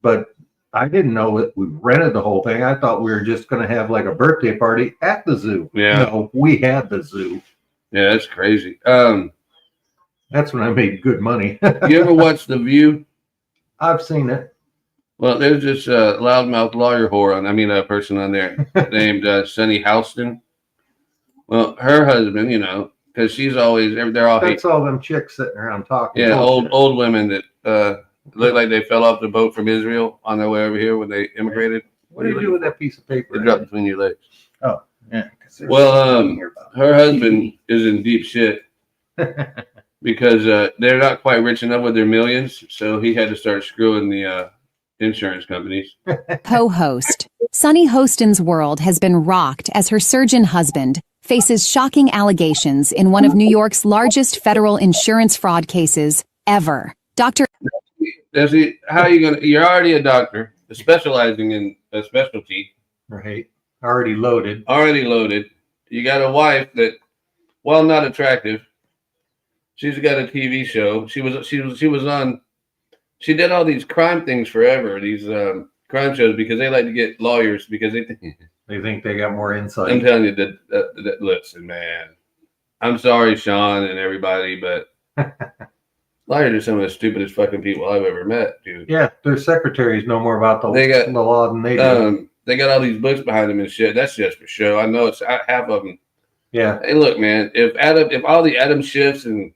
But I didn't know it. We rented the whole thing. I thought we were just going to have like a birthday party at the zoo. Yeah. No, we had the zoo. Yeah, that's crazy. That's when I made good money. You ever watch The View? I've seen it. Well, there's this loudmouth lawyer a person on there named Sunny Houston. Well, her husband, because she's always, they're all That's all them chicks sitting around talking. yeah, bullshit. old women that look like they fell off the boat from Israel on their way over here when they immigrated. What do you do with that piece of paper? It dropped between your legs. Oh, yeah. 'Cause there's Well, something here about her husband is in deep shit because they're not quite rich enough with their millions, so he had to start screwing the insurance companies. Co-host. Sunny Hostin's world has been rocked as her surgeon husband faces shocking allegations in one of New York's largest federal insurance fraud cases ever. Dr. How are you gonna? You're already a doctor, specializing in a specialty. Right. Already loaded. Already loaded. You got a wife that, while not attractive, she's got a TV show. She was on. She did all these crime things forever. These crime shows because they like to get lawyers because they think they got more insight. I'm telling you that listen, man. I'm sorry, Sean and everybody, but lawyers are some of the stupidest fucking people I've ever met, dude. Yeah, their secretaries know more about the law than they do. They got all these books behind them and shit. That's just for show. I know it's half of them. Yeah. Hey, look, man. If all the Adam Schiffs and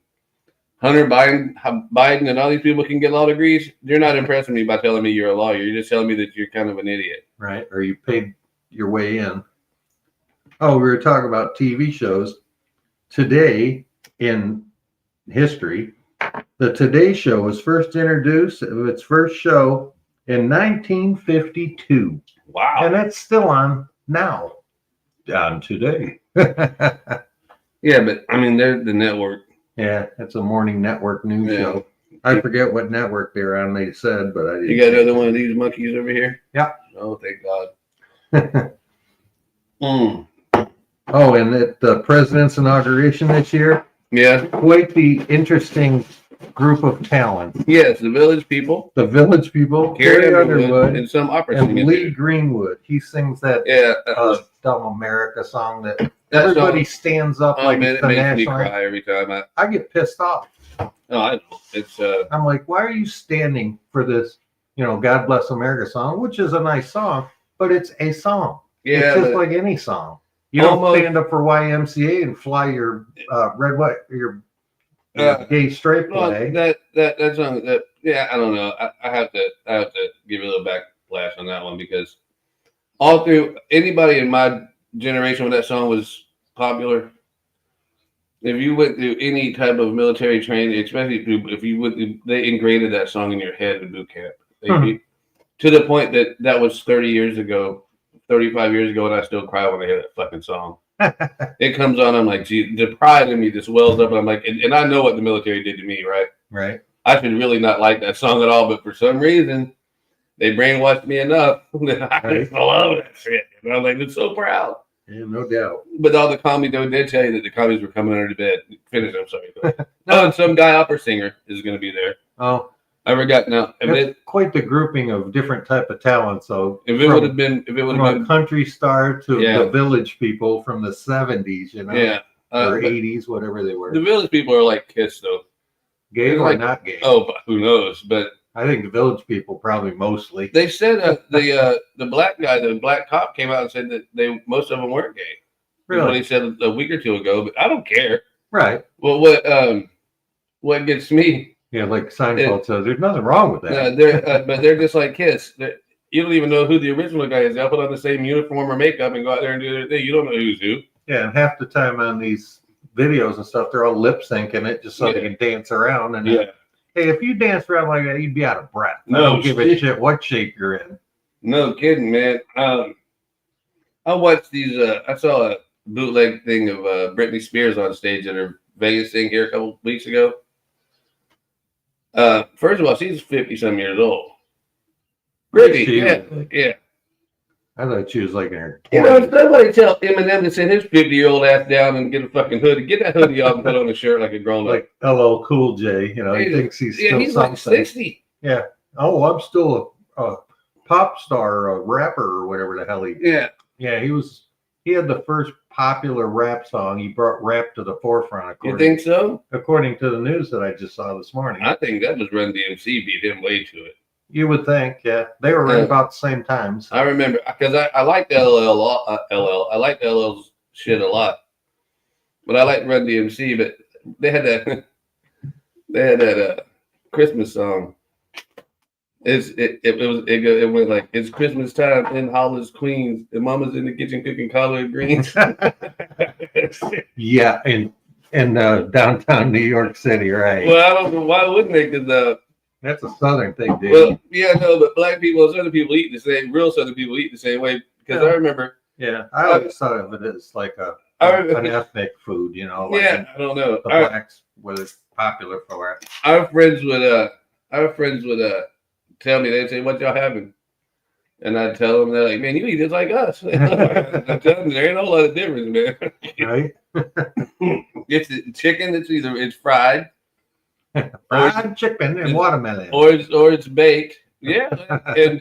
Hunter Biden and all these people can get law degrees, you're not impressing me by telling me you're a lawyer. You're just telling me that you're kind of an idiot. Right. Or you paid your way in. Oh, we were talking about TV shows. Today in history, the Today Show was first introduced of its first show in 1952. Wow. And it's still on now. On today. Yeah, but I mean, they're the network. Yeah, it's a morning network news show. I forget what network they're on, they said, but I didn't. You got another one of these monkeys over here? Yeah. Oh, thank God. Oh, and at the president's inauguration this year, yeah, quite the interesting group of talent. Yes, the Village People. The Village People. Carrie Underwood and some opera and singers. Lee Greenwood. He sings that Dumb America song that everybody stands up like man, it's it the makes me national cry every time. I get pissed off. No, I know. It's I'm like, why are you standing for this, God Bless America song, which is a nice song, but it's a song. Yeah, it's just like any song. You don't stand up for YMCA and fly your red, white, your gay straight flag. That song. Yeah, I don't know. I have to give a little backlash on that one because all through anybody in my generation when that song was popular, if you went through any type of military training, especially if you went through, they engraved that song in your head in boot camp. To the point that was 30 years ago, 35 years ago, and I still cry when I hear that fucking song. It comes on, I'm like, gee, the pride in me just wells up, and I'm like, and I know what the military did to me, right? Right. I should really not like that song at all, but for some reason, they brainwashed me enough that I just love that shit. And I'm like, I'm so proud. Yeah, no doubt. But all the commies, they did tell you that the commies were coming under the bed. Finish, I'm sorry. No, and some guy opera singer is going to be there. Oh, I forgot now. that's quite the grouping of different type of talent. So If it would have been, a country star to Yeah. the Village People from the 70s, you know, yeah. or 80s, whatever they were. The Village People are like Kiss, though. Gay They're or like- not gay? Oh, but who knows? But I think the Village People probably mostly. they said the black guy, the black cop, came out and said that most of them weren't gay. That's what he said a week or two ago. But I don't care. Right. Well, what gets me? Yeah, like Seinfeld says, there's nothing wrong with that. But they're just like Kiss. You don't even know who the original guy is. They'll put on the same uniform or makeup and go out there and do their thing. You don't know who's who. Yeah, and half the time on these videos and stuff, they're all lip syncing it just so they can dance around. And Yeah. hey, if you dance around like that, you'd be out of breath. I No don't give a shit. shit what shape you're in. No kidding, man. I watched these. I saw a bootleg thing of Britney Spears on stage at her Vegas thing here a couple weeks ago. First of all, she's 50-some years old. Britney, She yeah, was- yeah. I thought she was like in her You know, 20s. somebody tell Eminem to send his 50-year-old ass down and get a fucking hoodie. Get that hoodie off and put on a shirt like a grown up. Like LL Cool J, you know, he He's- thinks he's yeah, still he's something. like 60. Yeah. Oh, I'm still a pop star, a rapper, or whatever the hell he. Yeah. Yeah, he was. He had the first popular rap song. He brought rap to the forefront. You According, think so? according to the news that I just saw this morning. I think that was Run DMC beat him way to it. You would think, yeah. They were right Yeah. about the same times. I remember because I liked LL. I liked LL's shit a lot, but I liked Run DMC. But they had that Christmas song. It went like, it's Christmas time in Hollis, Queens, and Mama's in the kitchen cooking collard greens. Yeah, in downtown New York City, right? Well, I don't know why wouldn't they? Because That's a southern thing, dude. well, yeah, no, but black people and Southern people eat the same. Real Southern people eat the same way. Because Yeah. I remember. Yeah, I always thought of it as like an ethnic food, you know. Like Yeah, I don't know. the blacks was popular for it. Our friends would tell me, they'd say, "What y'all having?" And I'd tell them, they're like, "Man, you eat just like us." I'm telling you, there ain't a whole lot of difference, man. Right? It's chicken. It's fried, Fried chicken and watermelon. or it's baked. Yeah, and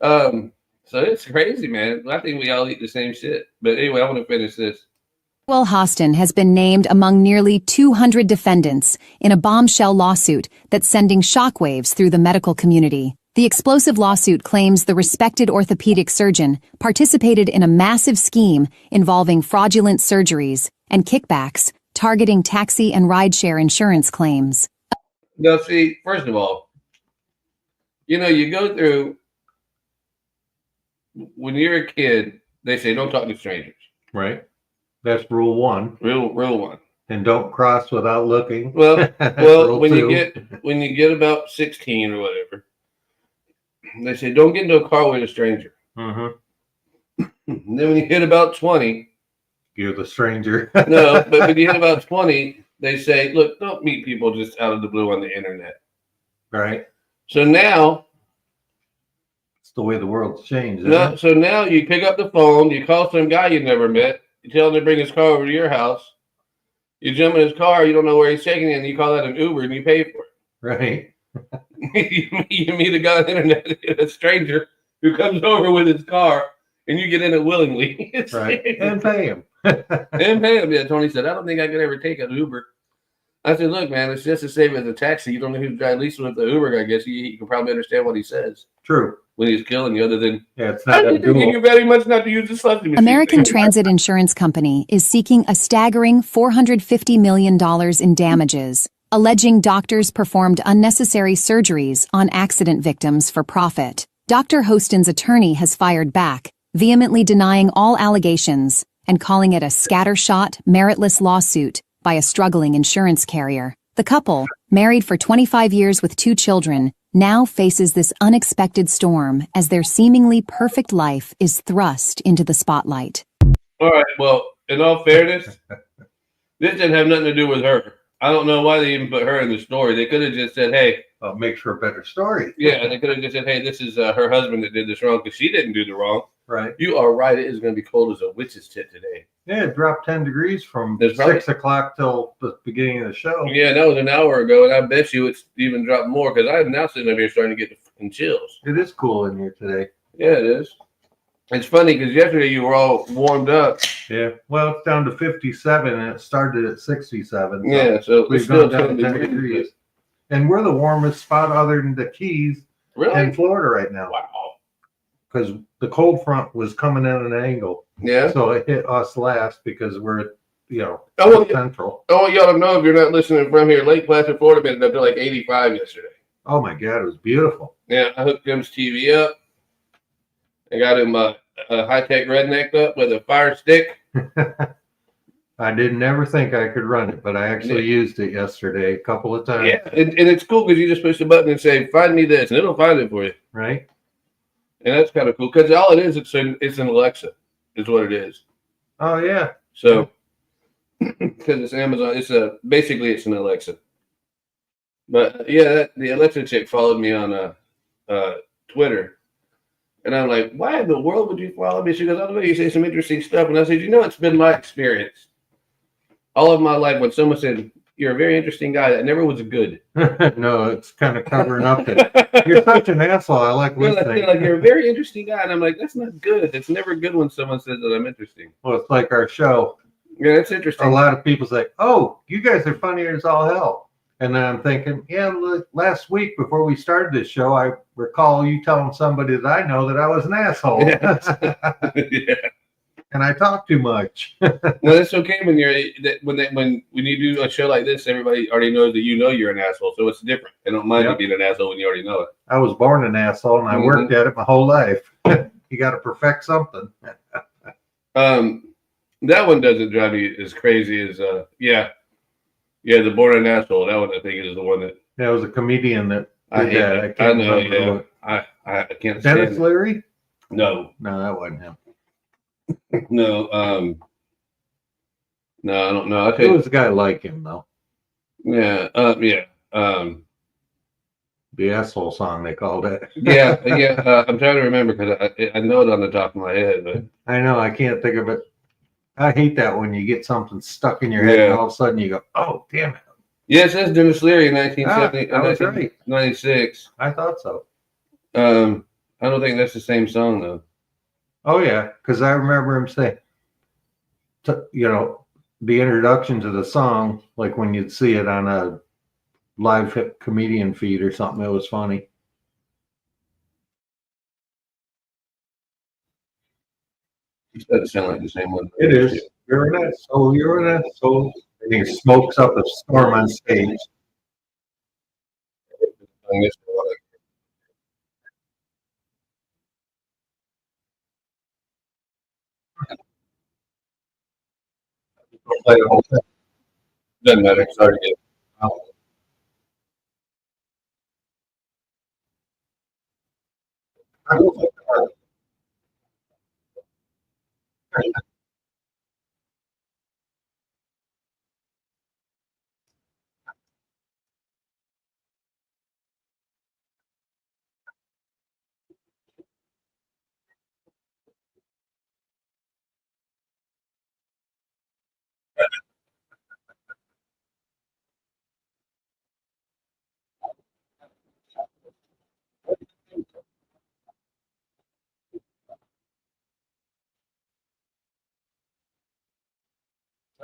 so it's crazy, man. I think we all eat the same shit. But anyway, I want to finish this. Will Hostin has been named among nearly 200 defendants in a bombshell lawsuit that's sending shockwaves through the medical community. The explosive lawsuit claims the respected orthopedic surgeon participated in a massive scheme involving fraudulent surgeries and kickbacks targeting taxi and rideshare insurance claims. Now, see, first of all, you know, you go through, when you're a kid, they say don't talk to strangers. Right? That's rule one. Real one. And don't cross without looking. Well, Rule when two. you get about 16 or whatever, they say don't get into a car with a stranger. Mhm. And then when you hit about 20, You're the stranger. no, but when you hit about 20, they say, look, don't meet people just out of the blue on the internet. Right? So now, It's the way the world's changed. Isn't it? so now you pick up the phone, you call some guy you never met, you tell him to bring his car over to your house, you jump in his car, you don't know where he's taking you, and you call that an Uber and you pay for Right? it. You meet a guy on the internet, a stranger, who comes over with his car, and you get in it willingly. Right. And pay him. And pay him. Yeah, Tony said, I don't think I could ever take an Uber. I said, look, man, it's just the same as a taxi. You don't know who's driving. At least with the Uber guy, I guess you can probably understand what he says True. when he's killing you, other than, Yeah, it's I not think that you very much not to use the slushy machine. American Transit Insurance Company is seeking a staggering $450 million in damages, alleging doctors performed unnecessary surgeries on accident victims for profit. Dr. Hostin's attorney has fired back, vehemently denying all allegations and calling it a scattershot, meritless lawsuit by a struggling insurance carrier. The couple, married for 25 years with 2 children, now faces this unexpected storm as their seemingly perfect life is thrust into the spotlight. All right, well, in all fairness, this didn't have nothing to do with her. I don't know why they even put her in the story. They could have just said, hey, makes for a better story. Yeah, they could have just said, "Hey, this is her husband that did this wrong because she didn't do the wrong." Right. You are right. It is going to be cold as a witch's tit today. Yeah, it dropped 10 degrees from There's probably- 6 o'clock till the beginning of the show. Yeah, that was an hour ago, and I bet you it's even dropped more because I'm now sitting up here starting to get the fucking chills. It is cool in here today. Yeah, it is. It's funny because yesterday you were all warmed up. Yeah. Well, it's down to 57 and it started at 67. So Yeah, so we've it's still gone down 10 degrees. And we're the warmest spot other than the Keys in Florida right now. Wow. Because the cold front was coming at an angle. Yeah. So it hit us last because we're, central. I want y'all to know if you're not listening from here, Lake Placid, Florida, been up to like 85 yesterday. Oh my God, it was beautiful. Yeah, I hooked Jim's TV up. I got him a high-tech redneck up with a fire stick. I didn't ever think I could run it, but I actually used it yesterday a couple of times. Yeah, and it's cool because you just push the button and say, "Find me this," and it'll find it for you. Right. And that's kind of cool because all it is, it's an Alexa, is what it is. Oh yeah. So, because it's Amazon, basically it's an Alexa. But yeah, the Alexa chick followed me on Twitter, and I'm like, "Why in the world would you follow me?" She goes, "I don't know, you say some interesting stuff," and I said, "It's been my experience all of my life when someone said you're a very interesting guy, that never was good." No, it's kind of covering up that you're such an asshole. I like listening. Like you're a very interesting guy, and I'm like, that's not good. It's never good when someone says that I'm interesting. Well, it's like our show. Yeah, it's interesting. A lot of people say, "Oh, you guys are funnier as all hell," and then I'm thinking, "Yeah, last week before we started this show, I recall you telling somebody that I know that I was an asshole." Yeah. And I talk too much. No, that's okay when you do a show like this. Everybody already knows that you're an asshole, so it's different. They don't mind you being an asshole when you already know it. I was born an asshole, and I worked at it my whole life. You got to perfect something. That one doesn't drive me as crazy as the born an asshole. That one I think is the one that. Yeah, it was a comedian that I did hate that. it. I can't I know. remember Yeah, I can't stand Dennis it. Leary? No, that wasn't him. No, no, I don't know. It was a guy like him though. Yeah, The asshole song they called it. yeah. I'm trying to remember because I know it on the top of my head, but I know I can't think of it. I hate that when you get something stuck in your head and all of a sudden you go, "Oh, damn it!" Yeah, it says Dennis Leary in 1970, that was right. 96. I thought so. I don't think that's the same song though. Oh yeah, because I remember him saying, the introduction to the song, like when you'd see it on a live comedian feed or something, it was funny. It doesn't sound like the same one. It is. You're an asshole. You're an asshole. And he smokes up a storm on stage. Play the whole thing. Doesn't matter. Sorry to get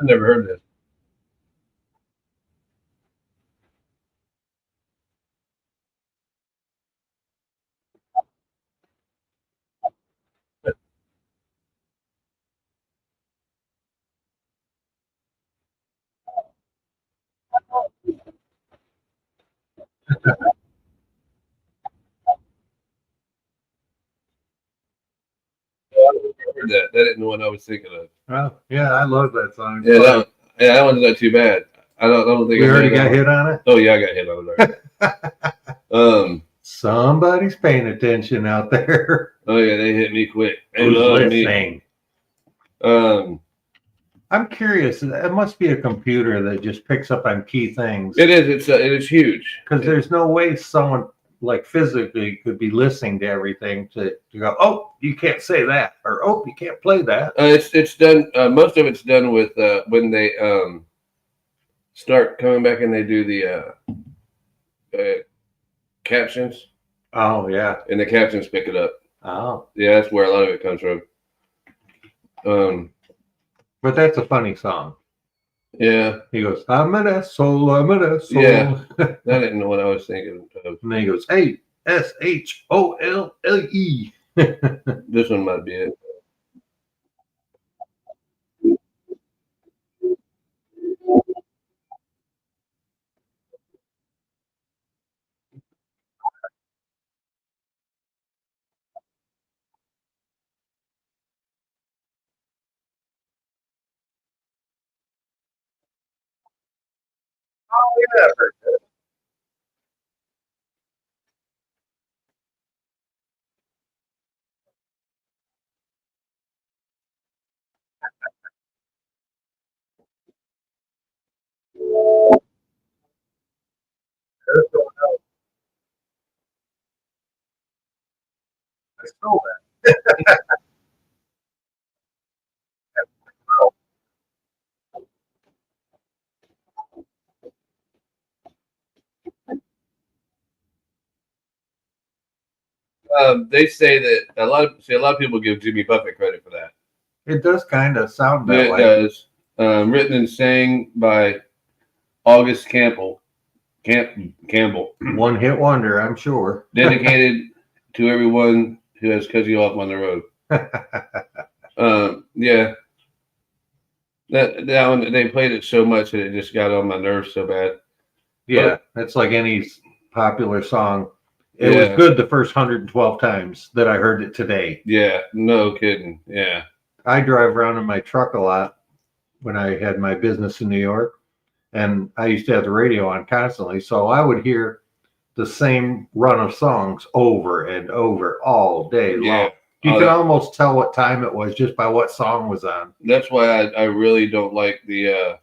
I never heard this. Heard that. That isn't the one I was thinking of. Oh, yeah, I love that song. Yeah, that one's not too bad. I don't think we already got hit on it. Oh yeah, I got hit on it already. Somebody's paying attention out there. Oh yeah, they hit me quick. They Who's love listening? me. I'm curious. It must be a computer that just picks up on key things. It is. It is huge. Because there's no way someone like physically could be listening to everything to go, oh, you can't say that, or oh, you can't play that. It's done. Most of it's done with when they start coming back and they do the captions. Oh yeah, and the captions pick it up. Oh yeah, that's where a lot of it comes from. But that's a funny song. Yeah. He goes, I'm an asshole, I'm an asshole. Yeah. That didn't know what I was thinking of. And then he goes, ASHOLLE. This one might be it. Oh yeah, I've heard that. I stole that. They say that a lot of people give Jimmy Buffett credit for that. It does kind of sound that way. It does. Written and sang by August Campbell. One hit wonder, I'm sure. Dedicated to everyone who has cut you off on the road. Yeah. That one, they played it so much that it just got on my nerves so bad. Yeah, it's like any popular song. It was good the first 112 times that I heard it today. Yeah, no kidding. Yeah. I drive around in my truck a lot when I had my business in New York, and I used to have the radio on constantly. So I would hear the same run of songs over and over all day long. You can almost tell what time it was just by what song was on. That's why I really don't like the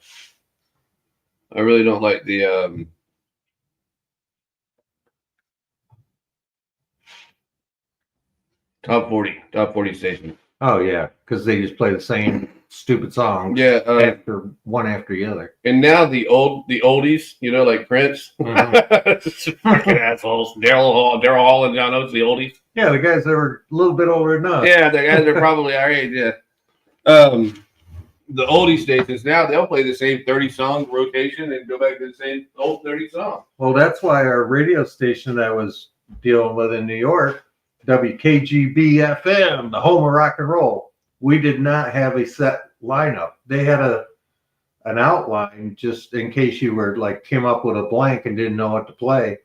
top 40 station. Oh yeah, because they just play the same stupid songs. Yeah, after one after the other. And now the oldies, you know, like Prince, fucking assholes. Daryl Hall and John Oates, the oldies. Yeah, the guys that were a little bit older than us. Yeah, the guys are probably our age. Yeah. The oldie stations now they'll play the same 30 song rotation and go back to the same old 30 songs. Well, that's why our radio station that I was dealing with in New York, WKGB FM, the home of rock and roll, we did not have a set lineup. They had an outline just in case you were like came up with a blank and didn't know what to play.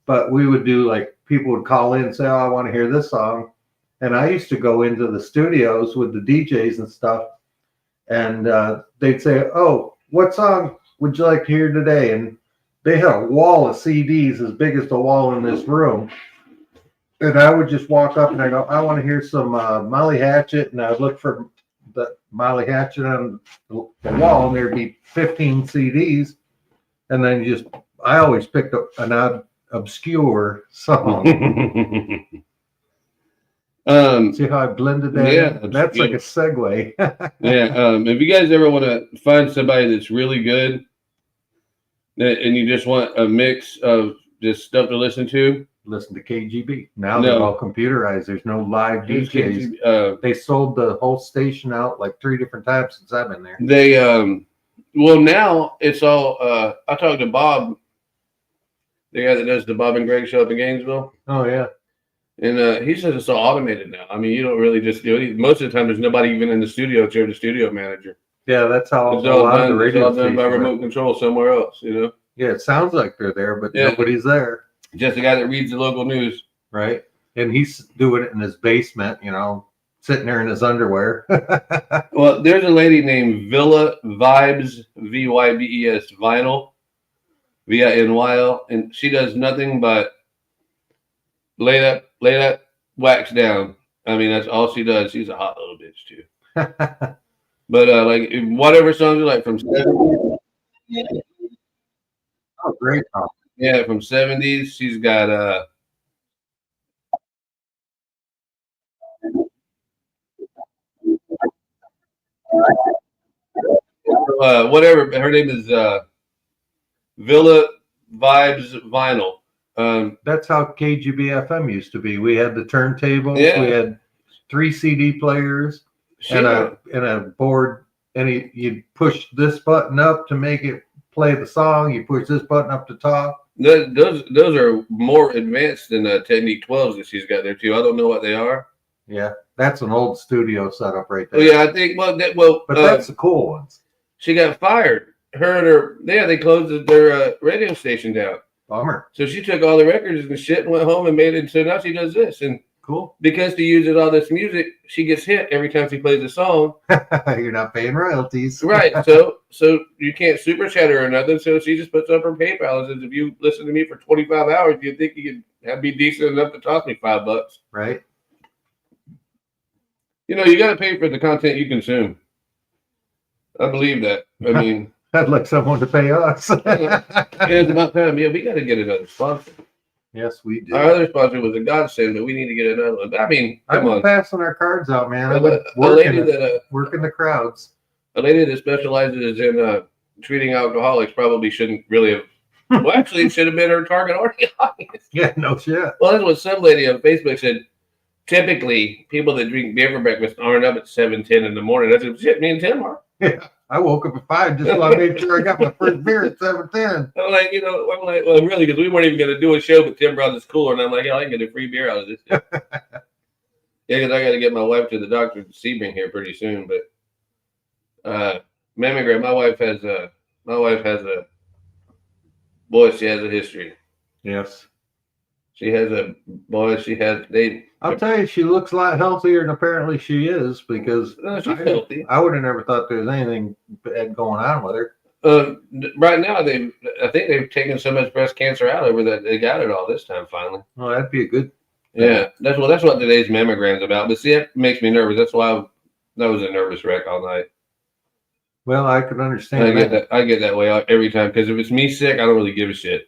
But we would do like people would call in and say, oh, I want to hear this song. And I used to go into the studios with the DJs and stuff. And they'd say, oh, what song would you like to hear today? And they had a wall of CDs as big as the wall in this room. And I would just walk up and I go, I want to hear some Molly Hatchet. And I would look for the Molly Hatchet on the wall, and there'd be 15 CDs. And then I always picked up an obscure song. See how I blended that? Yeah, in? That's like a segue. Yeah. If you guys ever want to find somebody that's really good and you just want a mix of just stuff to listen to, listen to KGB. Now they're all computerized. There's no live DJs. They sold the whole station out like 3 different times since I've been there. They well, now it's all I talked to Bob, the guy that does the Bob and Greg show up in Gainesville. Oh yeah. And he says it's all automated now. I mean, you don't really just do it. Most of the time, there's nobody even in the studio. It's the studio manager. Yeah, that's how it's all done. It's all done by remote control somewhere else. You know. Yeah, it sounds like they're there, but nobody's there. Just the guy that reads the local news, right? And he's doing it in his basement. You know, sitting there in his underwear. Well, there's a lady named Villa Vibes, VYBES, Vinyl, VINYL, and she does nothing but lay that wax down. I mean, that's all she does. She's a hot little bitch too. But like whatever songs you like from 70s. Oh, great song. Yeah, from 70s. She's got whatever her name is Villa Vibes Vinyl. That's how KGB FM used to be. We had the turntables. Yeah. We had 3 CD players and Sure. a board, and you'd push this button up to make it play the song. You push this button up to talk. Those are more advanced than the Technique 12s that she's got there too. I don't know what they are. Yeah, that's an old studio setup right there. Oh yeah, I think but that's the cool ones. She got fired. Her and her they closed their radio station down. Bummer. So she took all the records and shit and went home and made it. So now she does this, and cool, because she uses all this music, she gets hit every time she plays a song. You're not paying royalties, right? So you can't super chat her or nothing. So she just puts up her PayPal and says, "If you listen to me for 25 hours, do you think you could be decent enough to toss me $5?" Right. You know, you got to pay for the content you consume. I believe that. I mean, I'd like someone to pay us. it's about time. Yeah, we got to get another sponsor. Yes, we do. Our other sponsor was a godsend, but we need to get another one. I mean, I've come been on. passing our cards out, man. I've A been lady that working the crowds. A lady that specializes in treating alcoholics probably shouldn't really have. Well, actually, it should have been her target audience. Yeah, no shit. Well, that's what some lady on Facebook said. Typically, people that drink beer for breakfast aren't up at 7:10 in the morning. I said, "Shit, me and Tim are." Yeah, I woke up at 5 just so I made sure I got my first beer at 7:10. I'm like, well, really, because we weren't even going to do a show, but Tim brought this cooler, and I'm like, I can get a free beer out of this. Yeah, because I got to get my wife to the doctor to Sebring here pretty soon. But mammogram, my wife has a she has a history. Yes. She has I'll tell you, she looks a lot healthier than apparently she is, because she's healthy. I would have never thought there was anything bad going on with her. Right now, I think they've taken so much breast cancer out of her that they got it all this time finally. Well, that'd be a good. Yeah, that's what today's mammogram's about. But see, that makes me nervous. That's why that was a nervous wreck all night. Well, I could understand I get that way every time, because if it's me sick, I don't really give a shit.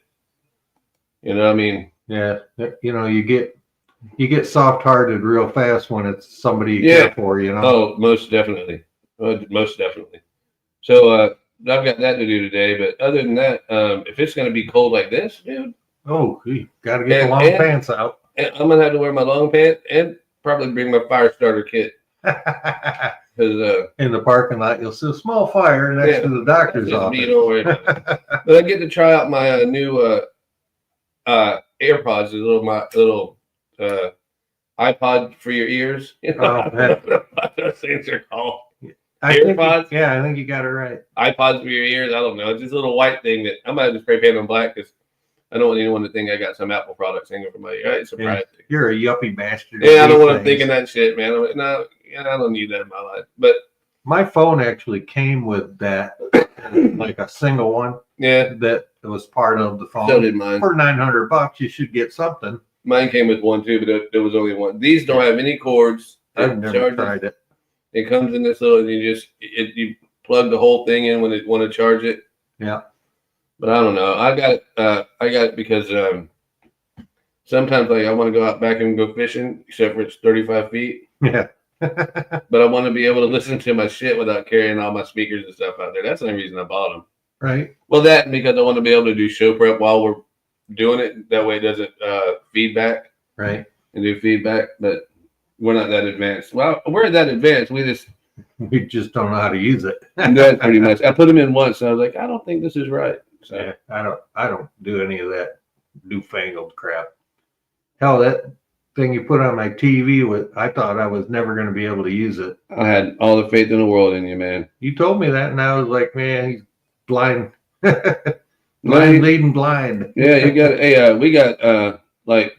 You know what I mean? Yeah, you get soft-hearted real fast when it's somebody you care for. Oh, most definitely, most definitely. So I've got that to do today. But other than that, if it's going to be cold like this, dude. Oh, you got to get the long pants out. And I'm gonna have to wear my long pants and probably bring my fire starter kit. Because in the parking lot, you'll see a small fire next to the doctor's office. Don't worry about it. But I get to try out my new AirPods, my little iPod for your ears. Oh, what those things are called. AirPods? I think you got it right. iPods for your ears. I don't know. It's just a little white thing that I'm gonna have to spray paint on black because I don't want anyone to think I got some Apple products hanging from my ear. It's surprising. You're a yuppie bastard. Yeah, I don't want them thinking that shit, man. No, I don't need that in my life. But my phone actually came with that, like a single one. Yeah, that was part of the phone. So did mine. For $900, you should get something. Mine came with one too, but there was only one. These don't have any cords. I've never tried it. It comes in this little. You plug the whole thing in when you want to charge it. Yeah. But I don't know. I got it because sometimes I want to go out back and go fishing, except for it's 35 feet. Yeah. But I want to be able to listen to my shit without carrying all my speakers and stuff out there. That's the only reason I bought them. Right. Well, that and because I want to be able to do show prep while we're doing it. That way it doesn't feedback. Right. And do feedback, but we're not that advanced. Well, we're that advanced. We just don't know how to use it. That's pretty much. I put them in once, and I was like, I don't think this is right. So. Yeah, I don't do any of that newfangled crap. Hell, that thing you put on my TV I thought I was never going to be able to use it. I had all the faith in the world in you, man. You told me that, and I was like, man, he's blind. Blind leading blind. Yeah, you got. Hey, we got like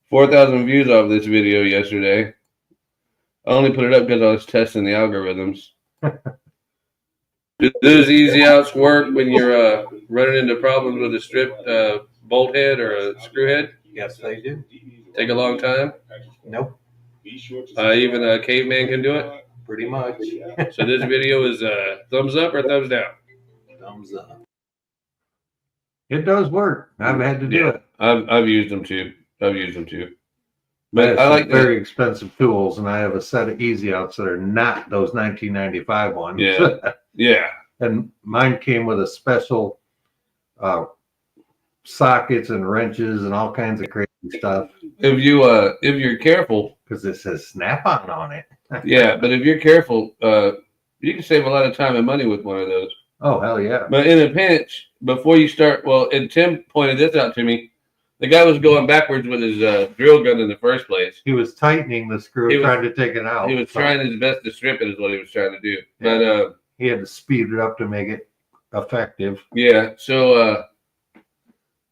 4,000 views off this video yesterday. I only put it up because I was testing the algorithms. Does easy outs work when you're running into problems with a stripped bolt head or a screw head? Yes, they do. Take a long time? Nope. Even a caveman can do it? Pretty much. So this video is thumbs up or thumbs down? Thumbs up. It does work. I've had to do it. I've used them too. But But I like very expensive tools, and I have a set of easy outs that are not those 1995 ones. Yeah. And mine came with a special sockets and wrenches and all kinds of crazy stuff. If you're careful, because it says snap-on on it. Yeah, but if you're careful, you can save a lot of time and money with one of those. Oh, hell yeah. But in a pinch, before you start, and Tim pointed this out to me, the guy was going backwards with his drill gun in the first place. He was tightening the screw, trying to take it out. He was trying his best to strip it is what he was trying to do. Yeah. But he had to speed it up to make it effective. Yeah, so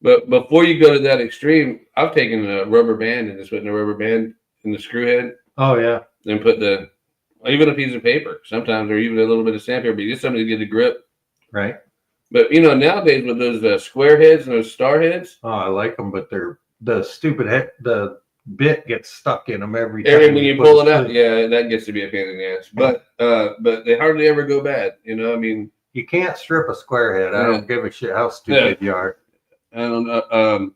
but before you go to that extreme, I've taken a rubber band and just put a rubber band in the screw head. Oh, yeah. Then put even a piece of paper sometimes, or even a little bit of sandpaper, but just something to get a grip. Right. But nowadays with those square heads and those star heads. Oh, I like them, but they're the stupid head. The bit gets stuck in them every time. When you pull it out, yeah, that gets to be a pain in the ass. But they hardly ever go bad. I mean, you can't strip a square head. I don't give a shit how stupid you are. I don't know.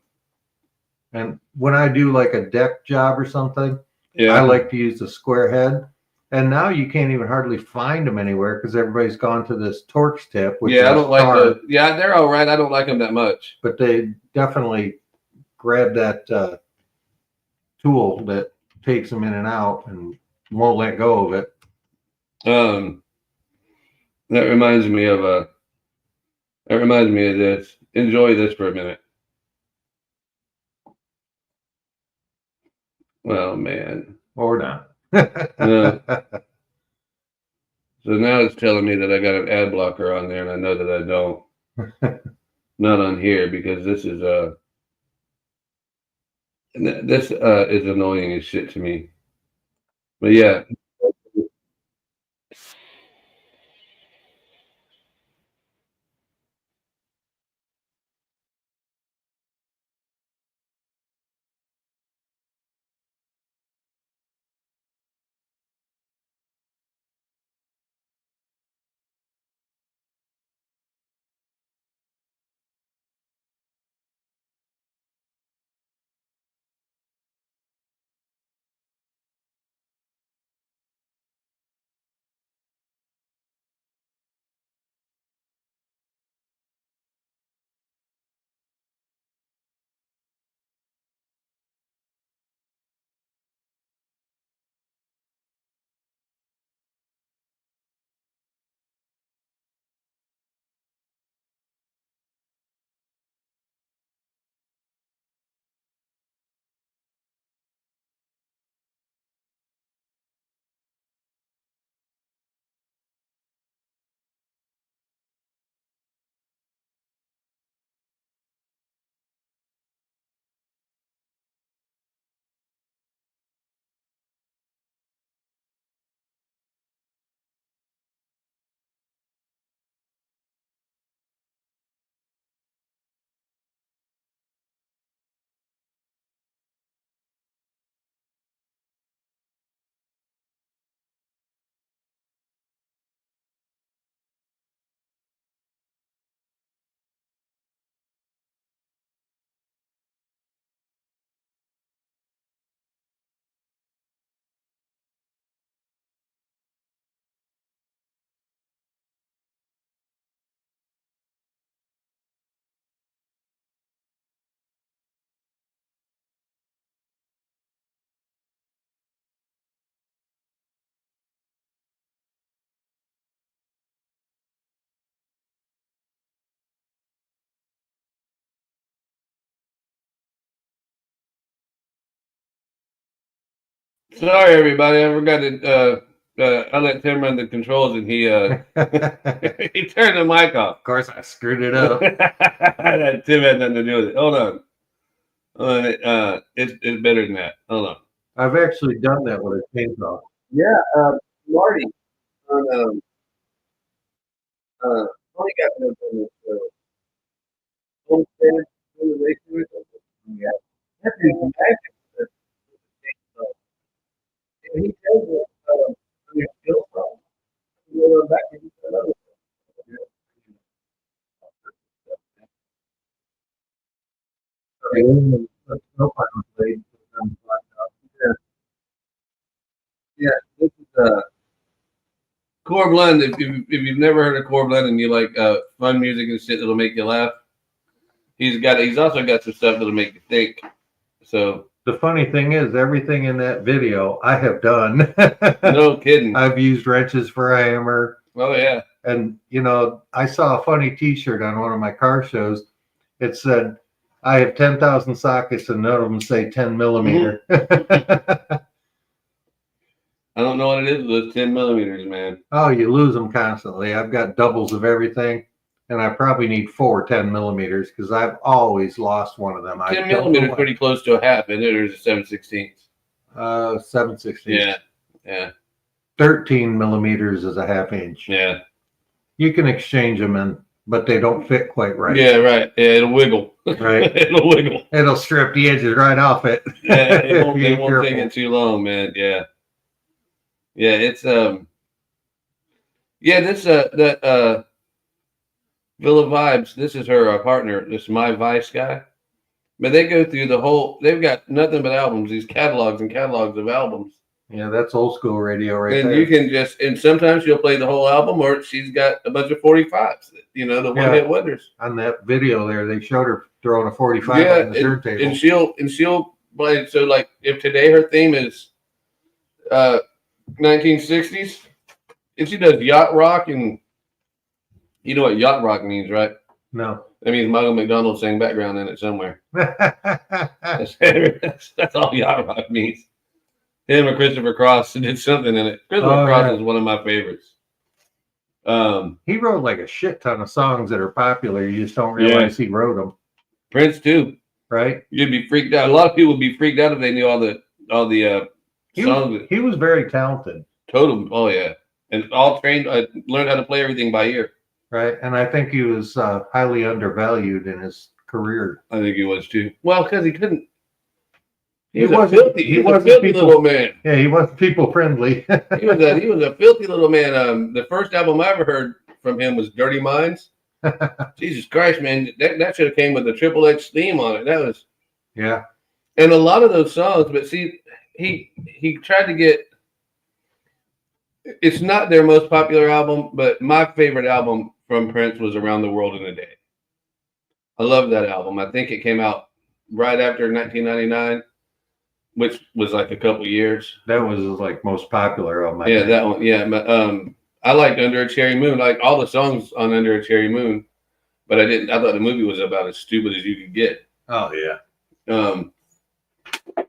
And when I do like a deck job or something, I like to use the square head. And now you can't even hardly find them anywhere because everybody's gone to this torch tip. Which I don't like the. Yeah, they're all right. I don't like them that much. But they definitely grab that tool that takes them in and out and won't let go of it. That reminds me of this. Enjoy this for a minute. Well, man. Or not. No. So now it's telling me that I got an ad blocker on there, and I know that I don't. Not on here, because this is annoying as shit to me. But yeah. Sorry, everybody. I forgot to. I let Tim run the controls, and he he turned the mic off. Of course, I screwed it up. Tim had nothing to do with it. Hold on. It's better than that. Hold on. I've actually done that with a chainsaw. Yeah, Marty. Only got this on this homestead renovation or something. Yeah. That's magic. And he tells us, Yeah, this is Core Blend. If you've never heard of Core Blend and you like fun music and shit that'll make you laugh, he's also got some stuff that'll make you think. So the funny thing is, everything in that video I have done. no kidding. I've used wrenches for a hammer. Oh yeah. And you know, I saw a funny T-shirt on one of my car shows. It said, "I have 10,000 sockets, and none of them say 10 millimeter." I don't know what it is with those 10 millimeters, man. Oh, you lose them constantly. I've got doubles of everything, and I probably need 4 10 millimeters because I've always lost one of them. 10 millimeters pretty close to a half, and there's a 7/16. 7/16. Yeah, yeah. 13 millimeters is a half inch. Yeah. You can exchange them, but they don't fit quite right. Yeah, right. Yeah, it'll wiggle. Right. It'll wiggle. It'll strip the edges right off it. Yeah, it won't take it too long, man. Yeah. Yeah, it's this that Villa Vibes, this is her partner, this is My Vice guy. But they go through the whole, they've got nothing but albums, these catalogs and catalogs of albums. Yeah, that's old school radio right and there. You can just, and sometimes she'll play the whole album, or she's got a bunch of 45s, you know, the one hit wonders. On that video there, they showed her throwing a 45 on the turntable. And she'll play, so like if today her theme is 1960s, and she does yacht rock, and you know what yacht rock means, right? No. That means Michael McDonald sang background in it somewhere. That's all yacht rock means. Him or Christopher Cross did something in it. Christopher Cross is one of my favorites. He wrote like a shit ton of songs that are popular. You just don't realize he wrote them. Prince too, right? You'd be freaked out. A lot of people would be freaked out if they knew all the songs. He was very talented. Total. Oh yeah, and all trained. I learned how to play everything by ear. Right, and I think he was highly undervalued in his career. I think he was too. Well, because he couldn't. He was a filthy little man. Yeah, he wasn't people friendly. he was a filthy little man. The first album I ever heard from him was "Dirty Minds." Jesus Christ, man, that should have came with a Triple X theme on it. That was and a lot of those songs. But see, he tried to get. It's not their most popular album, but my favorite album from Prince was "Around the World in a Day." I love that album. I think it came out right after 1999. Which was like a couple years. That was like most popular on my. Yeah, that one. Yeah, I liked "Under a Cherry Moon." Like all the songs on "Under a Cherry Moon," but I didn't. I thought the movie was about as stupid as you could get. Oh yeah.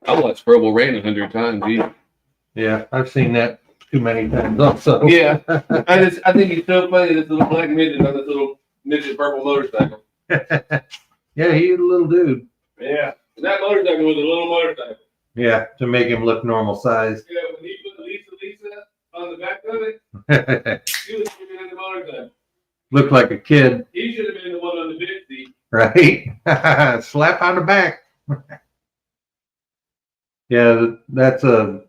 I watched "Purple Rain" 100 times. Either. Yeah, I've seen that too many times. Also. Yeah, I think he's so funny. This little black midget on this little midget purple motorcycle. Yeah, he's a little dude. Yeah, and that motorcycle was a little motorcycle. Yeah, to make him look normal size. Yeah, when he put Lisa on the back of it, he was in the motorcycle. Looked like a kid. He should have been the one on the big seat. Right? Slap on the back. Yeah, that's a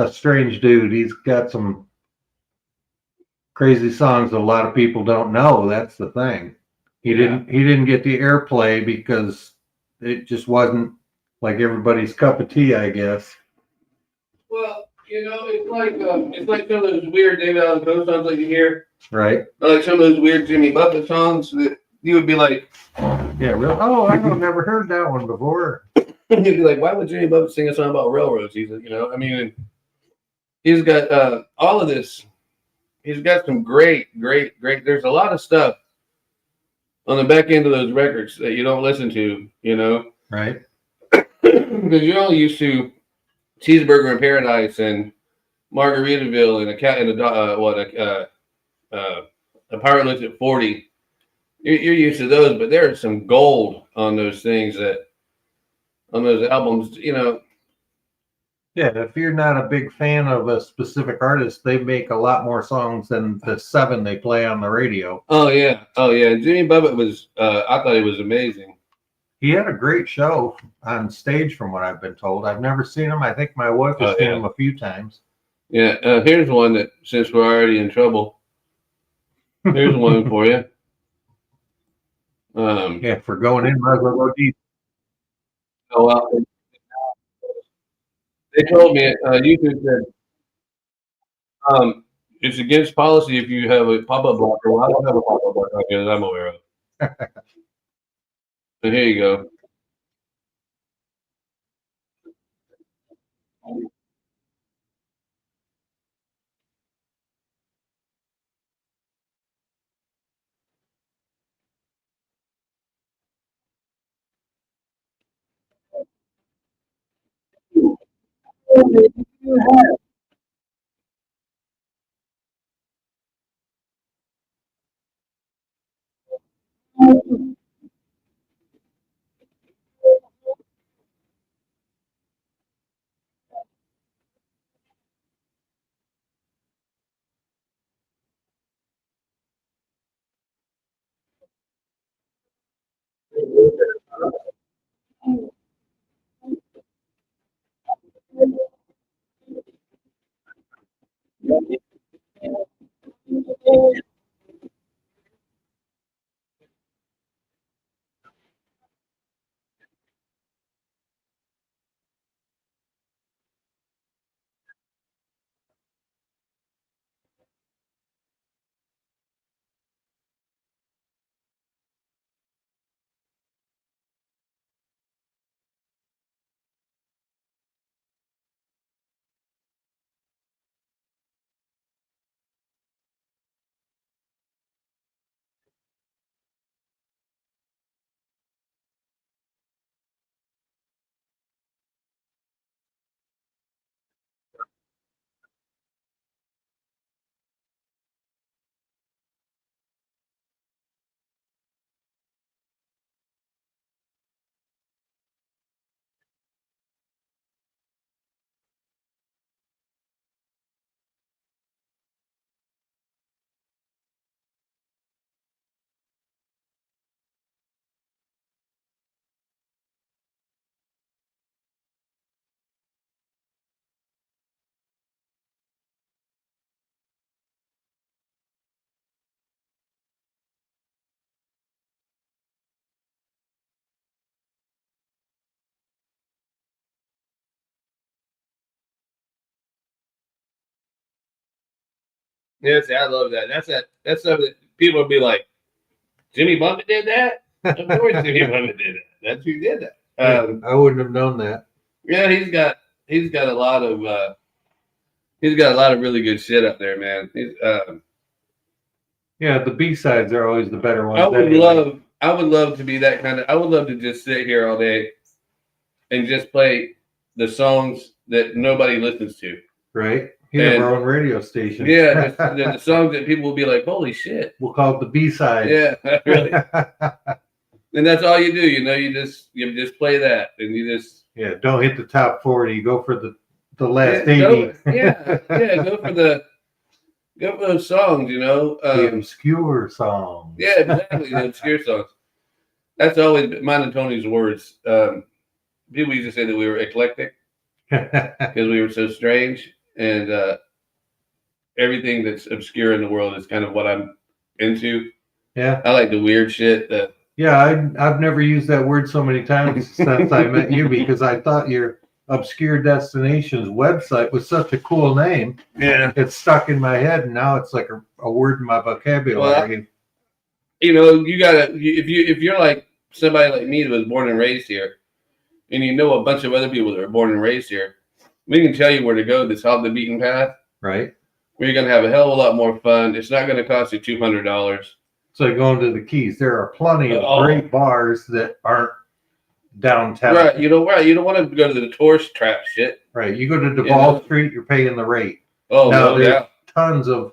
strange dude. He's got some crazy songs that a lot of people don't know. That's the thing. He didn't get the airplay because it just wasn't like everybody's cup of tea, I guess. Well, you know, it's like some of those weird David Allen Coe songs that you hear. Right. Or like some of those weird Jimmy Buffett songs that you would be like, yeah, real. Oh, I've never heard that one before. You'd be like, why would Jimmy Buffett sing a song about railroads? He's, you know, I mean, he's got all of this. He's got some great. There's a lot of stuff on the back end of those records that you don't listen to, you know. Right. Because you're all used to Cheeseburger in Paradise and Margaritaville and a Pirate Looks at 40. You're used to those, but there is some gold on those things on those albums, you know. Yeah, if you're not a big fan of a specific artist, they make a lot more songs than the 7 they play on the radio. Oh yeah. Jimmy Buffett was. I thought he was amazing. He had a great show on stage, from what I've been told. I've never seen him. I think my wife has seen him a few times. Yeah, here's one that, since we're already in trouble, here's one for you. Yeah, if we're going in, might as well go deep. Oh, well, they told me, YouTube said, it's against policy if you have a pop-up blocker. Well, I don't have a pop-up blocker that I'm aware of. So here you go. Yes, I love that. That's something that people would be like, Jimmy Buffett did that? Of course Jimmy Buffett did that. That's who did that. I wouldn't have known that. Yeah, he's got a lot of really good shit up there, man. Yeah, the B-sides are always the better ones. I would love to be that kind of. I would love to just sit here all day and just play the songs that nobody listens to. Right. You have our own radio station. Yeah, the songs that people will be like, "Holy shit!" We'll call it the B-side. Yeah, really. And that's all you do, you know. You just play that, and you just don't hit the top 40. Go for the last 80. Go for those songs, you know. The obscure songs. Yeah, exactly. The obscure songs. That's always been mine and Tony's words. People used to say that we were eclectic because we were so strange, and everything that's obscure in the world is kind of what I'm into. Yeah, I like the weird shit. I've never used that word so many times since I met you, because I thought your Obscure Destinations website was such a cool name. Yeah, it's stuck in my head, and now it's like a word in my vocabulary. Well, you know, you gotta if you're like somebody like me that was born and raised here, and you know a bunch of other people that were born and raised here, we can tell you where to go that's off the beaten path. Right. Where you're gonna have a hell of a lot more fun. It's not gonna cost you $200. So going to the Keys, there are plenty of great bars that aren't downtown. Right. You don't want to go to the tourist trap shit. Right. You go to Duval Street, you're paying the rate. Oh, now there's tons of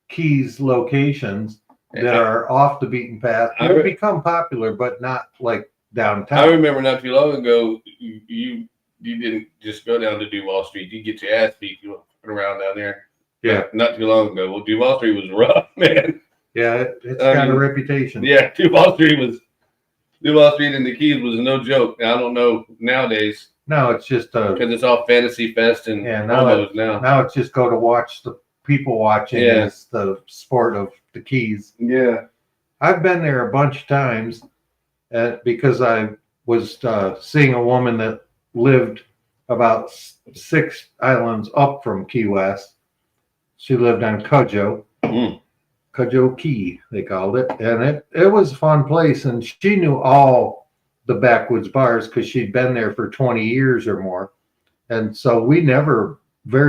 Keys locations that are off the beaten path. They've become popular, but not like downtown. I remember not too long ago, you didn't just go down to Duval Street. You get your ass beat. You went around down there. Yeah. Not too long ago. Well, Duval Street was rough, man. Yeah, it's got a reputation. Yeah, Duval Street and the Keys was no joke. Now, I don't know nowadays. No, it's just because it's all Fantasy Fest and now now. it's just go to watch the people watching. Yeah. Is the sport of the Keys. Yeah. I've been there a bunch of times because I was seeing a woman that lived about 6 islands up from Key West. She lived on Cudjoe. Cudjoe Key, they called it. And it was a fun place. And she knew all the backwoods bars because she'd been there for 20 years or more. And so we very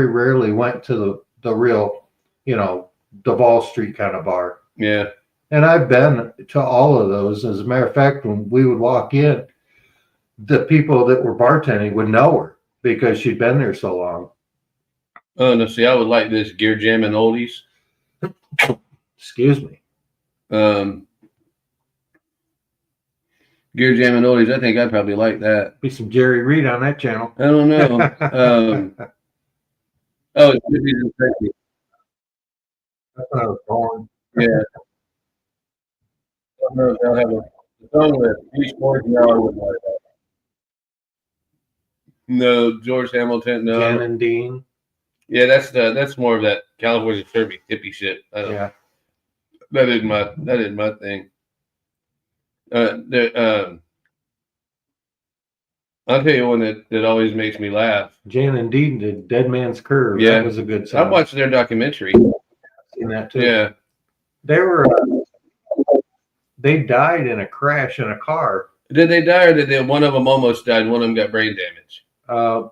rarely went to the real, Duval Street kind of bar. Yeah. And I've been to all of those. As a matter of fact, when we would walk in, the people that were bartending would know her because she'd been there so long. Oh, no, see, I would like this Gear Jamming Oldies. Excuse me. Gear Jamming Oldies, I think I'd probably like that. Be some Jerry Reed on that channel. I don't know. It's 50s and 60s. That's when I was born. Yeah. I don't know if they'll have a song with Beach Boys. No, I wouldn't like that. No, George Hamilton. No. Jan and Dean. Yeah, that's more of that California Survey hippie shit. Yeah. That is my thing. I'll tell you one that always makes me laugh. Jan and Dean did Dead Man's Curve. Yeah. That was a good song. I watched their documentary. Seen that too. Yeah. They died in a crash in a car. Did they die, or did one of them almost died and one of them got brain damage?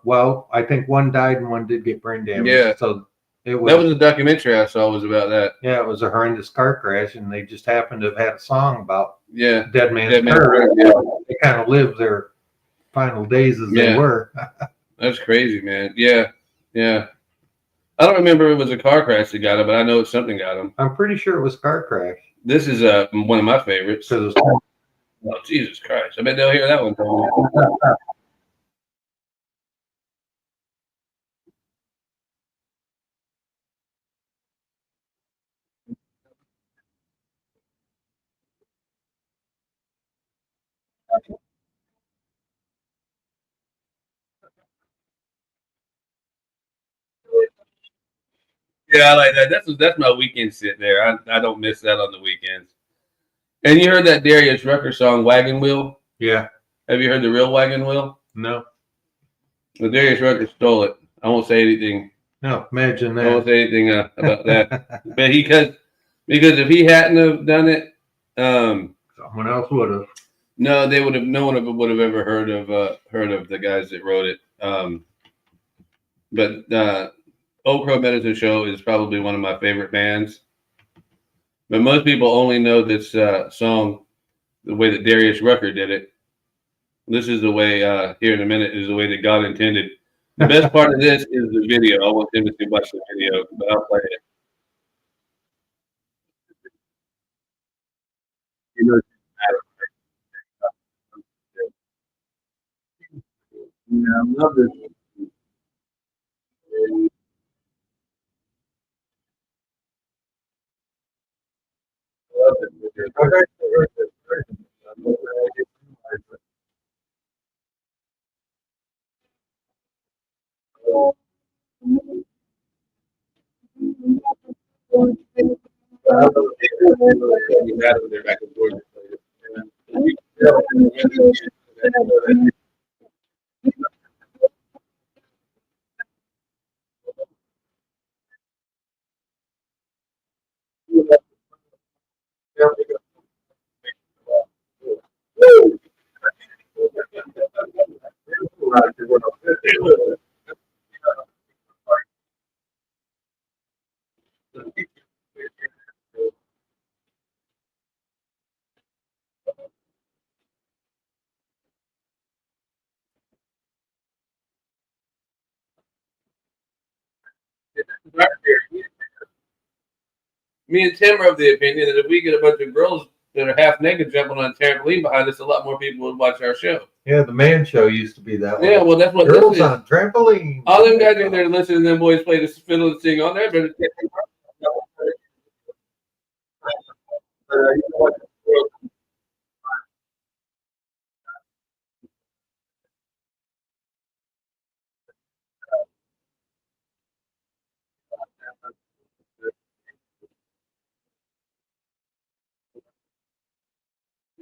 Well, I think one died and one did get brain damage. Yeah. So that was a documentary I saw was about that. Yeah, it was a horrendous car crash, and they just happened to have had a song about Dead Man's Man's Curve. Curve, yeah. They kind of lived their final days as they were. That's crazy, man. Yeah. Yeah. I don't remember if it was a car crash that got him, but I know something got him. I'm pretty sure it was a car crash. This is one of my favorites. Oh, Jesus Christ. I bet they'll hear that one. Yeah, I like that. That's my weekend sit there. I don't miss that on the weekends. And you heard that Darius Rucker song, Wagon Wheel? Yeah. Have you heard the real Wagon Wheel? No. Well, Darius Rucker stole it. I won't say anything. No, imagine that. I won't say anything about that. But because if he hadn't have done it, someone else would have. No, they would have. No one would have ever heard of the guys that wrote it. But Old Crow Medicine Show is probably one of my favorite bands. But most people only know this song the way that Darius Rucker did it. This is the way, here in a minute, is the way that God intended. The best part of this is the video. I want them to watch the video, but I'll play it. You know, I love this. Me and Tim are of the opinion that if we get a bunch of girls that are half naked jumping on a trampoline behind us, a lot more people would watch our show. Yeah, the man show used to be that way. Yeah, well, that's what Girls this is. on trampoline. All them guys in there listening to them boys play the fiddle and sing on there, but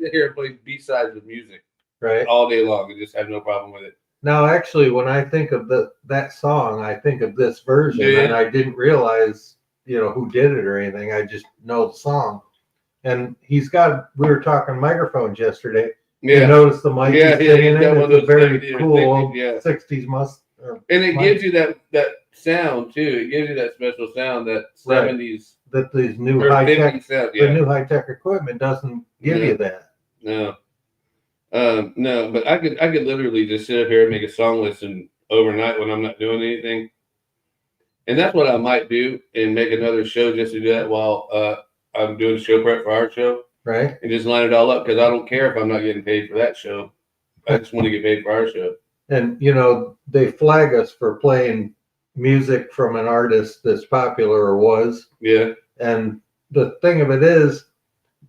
sit here and play B-sides of music right? all day long and just have no problem with it. Now, actually, when I think of that song, I think of this version, Yeah. and I didn't realize, who did it or anything. I just know the song. And we were talking microphones yesterday. Yeah. You notice the mic Yeah, is yeah, singing he's got it. one of It's a those very 70s or cool 60s, yeah. 60s must. And it mic gives you that sound too. It gives you that special sound, that Right. 70s that these new or high 50s tech, sound. the Yeah. new high tech equipment doesn't give No. you that. No. No, but I could literally just sit up here and make a song listen overnight when I'm not doing anything. And that's what I might do and make another show just to do that while I'm doing show prep for our show. Right. And just line it all up because I don't care if I'm not getting paid for that show. I just want to get paid for our show. And they flag us for playing music from an artist that's popular or was. Yeah. And the thing of it is,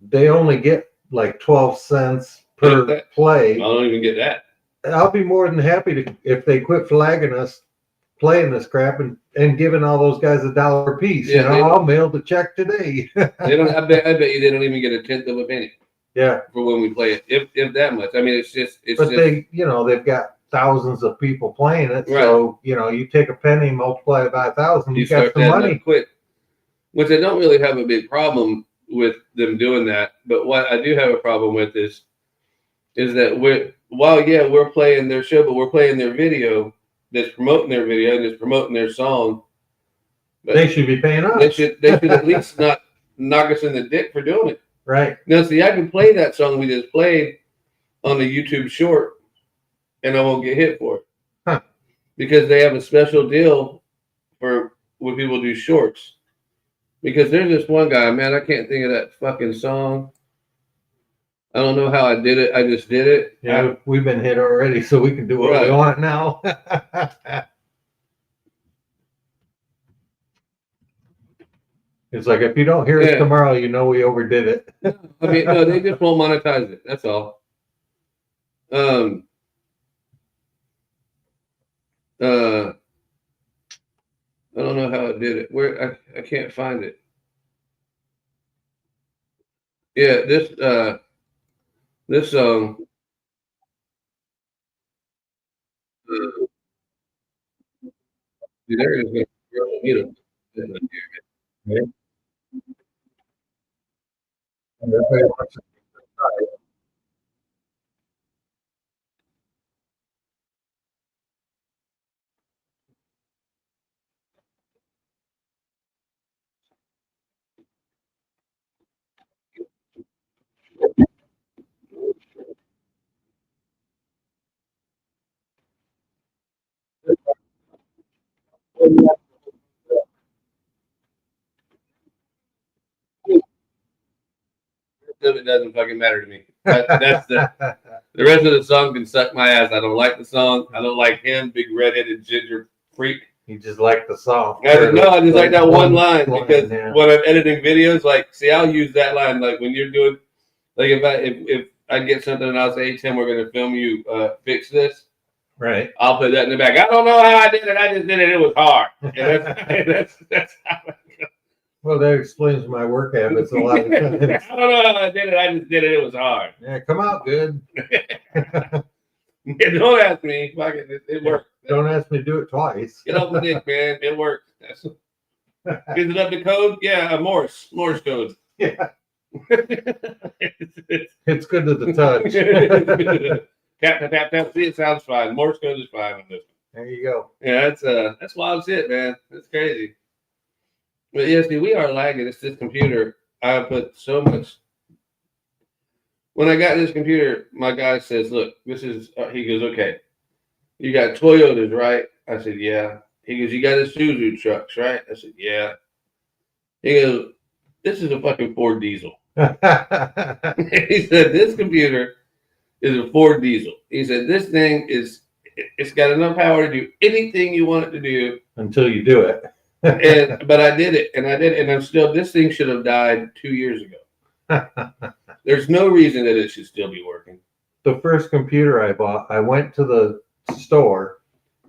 they only get like 12 cents per play. I don't even get that. I'll be more than happy if they quit flagging us playing this crap and giving all those guys $1 a piece. Yeah, I'll mail the check today. They don't. I bet you they don't even get a tenth of a penny. Yeah. For when we play it, if that much. I mean, But they've got thousands of people playing it. Right. So, you take a penny, multiply it by 1,000, you got the money. Quick. Which I don't really have a big problem with them doing that. But what I do have a problem with is that we're playing their show, but we're playing their video that's promoting their video and that's promoting their song. But they should be paying us. They should at least not knock us in the dick for doing it. Right. Now, see, I can play that song we just played on the YouTube short, and I won't get hit for it. Huh. Because they have a special deal for when people do shorts. Because there's this one guy, man, I can't think of that fucking song. I don't know how I did it. I just did it. Yeah, we've been hit already, so we can do what we want now. It's like, if you don't hear us tomorrow, we overdid it. I mean, no, they just won't monetize it. That's all. I don't know how I did it. Where I can't find it. Yeah, this song. There it is. Yeah. It doesn't fucking matter to me. That's the rest of the song can suck my ass. I don't like the song. I don't like him, big redheaded ginger freak. You just like the song. I just like that one line because when I'm editing videos, I'll use that line when you're doing, if I get something and I'll say, hey, Tim, we're going to film you fix this. Right. I'll put that in the back. I don't know how I did it. I just did it. It was hard. That's how I go. Well, that explains my work habits a lot of times. I don't know how I did it. I just did it. It was hard. Yeah, come out good. Don't ask me. It worked. Don't ask me to do it twice. Get off the dick, man. It worked. Is it up to code? Yeah, Morse code. Yeah. It's good to the touch. Tap, tap, tap, tap. See, it sounds fine. Morse code is fine on this one. There you go. Yeah, that's wild shit, man. That's crazy. But yeah, see, we are lagging. It's this computer. I put so much. When I got this computer, my guy says, look, this is, he goes, okay, you got Toyotas, right? I said, yeah. He goes, you got Isuzu trucks, right? I said, yeah. He goes, this is a fucking Ford diesel. He said, this computer is a Ford diesel. He said, this thing it's got enough power to do anything you want it to do. Until you do it. But I did it, and I'm still, this thing should have died 2 years ago. There's no reason that it should still be working. The first computer I bought, I went to the store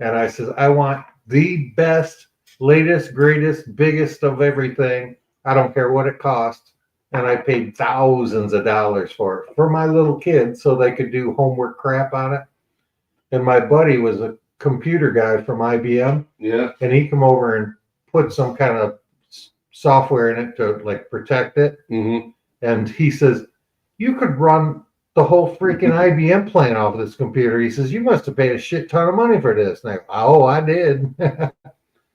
and I said, I want the best, latest, greatest, biggest of everything. I don't care what it costs. and I paid thousands of dollars for it for my little kids so they could do homework crap on it. And my buddy was a computer guy from IBM. Yeah. And he come over and put some kind of software in it to like protect it. Mm-hmm. And he says, you could run the whole freaking IBM plant off of this computer. He says, you must have paid a shit ton of money for this. And I go, oh, I did.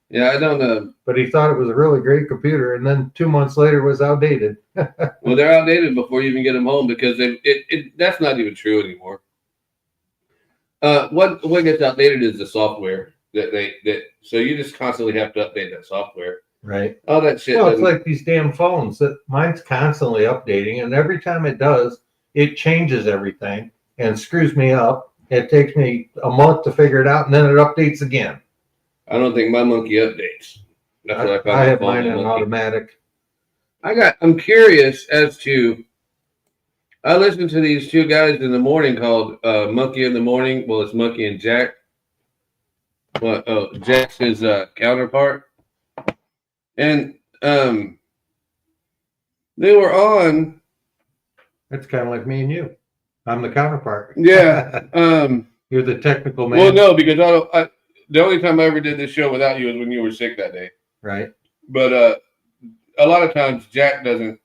Yeah, I don't know. But he thought it was a really great computer. And then 2 months later it was outdated. Well, they're outdated before you even get them home because that's not even true anymore. What gets outdated is the software so you just constantly have to update that software. Right. All that shit. Well, it's like these damn phones that mine's constantly updating, and every time it does, it changes everything and screws me up. It takes me a month to figure it out, and then it updates again. I don't think my monkey updates. That's what I call I have mine in automatic. I'm curious as to. I listen to these two guys in the morning called Monkey in the Morning. Well, it's Monkey and Jack. Well, Jack's his counterpart. And they were on. It's kind of like me and you. I'm the counterpart. Yeah. You're the technical man. Well, no, because the only time I ever did this show without you was when you were sick that day. Right. But a lot of times Jack doesn't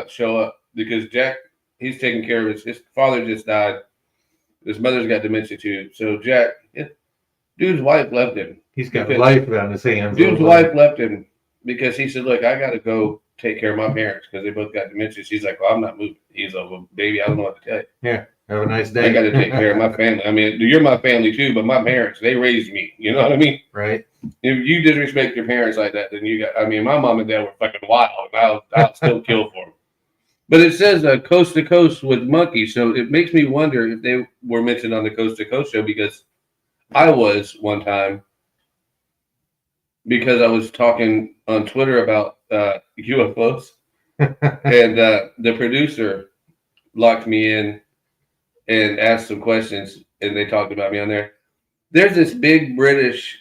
show up because Jack, he's taking care of his father just died. His mother's got dementia too. So Jack, dude's wife left him. He's got life on his hands. Dude's wife left him because he said, look, I got to go take care of my parents because they both got dementia. She's like, well, I'm not moving. He's like, well, baby, I don't know what to tell you. Yeah. Have a nice day. I got to take care of my family. I mean, you're my family too, but my parents, they raised me. You know what I mean? Right. If you disrespect your parents like that, then my mom and dad were fucking wild. And I'll still kill for them. But it says coast to coast with Monkey. So it makes me wonder if they were mentioned on the Coast to Coast show because I was one time because I was talking on Twitter about UFOs and the producer locked me in and asked some questions and they talked about me on there. There's this big British,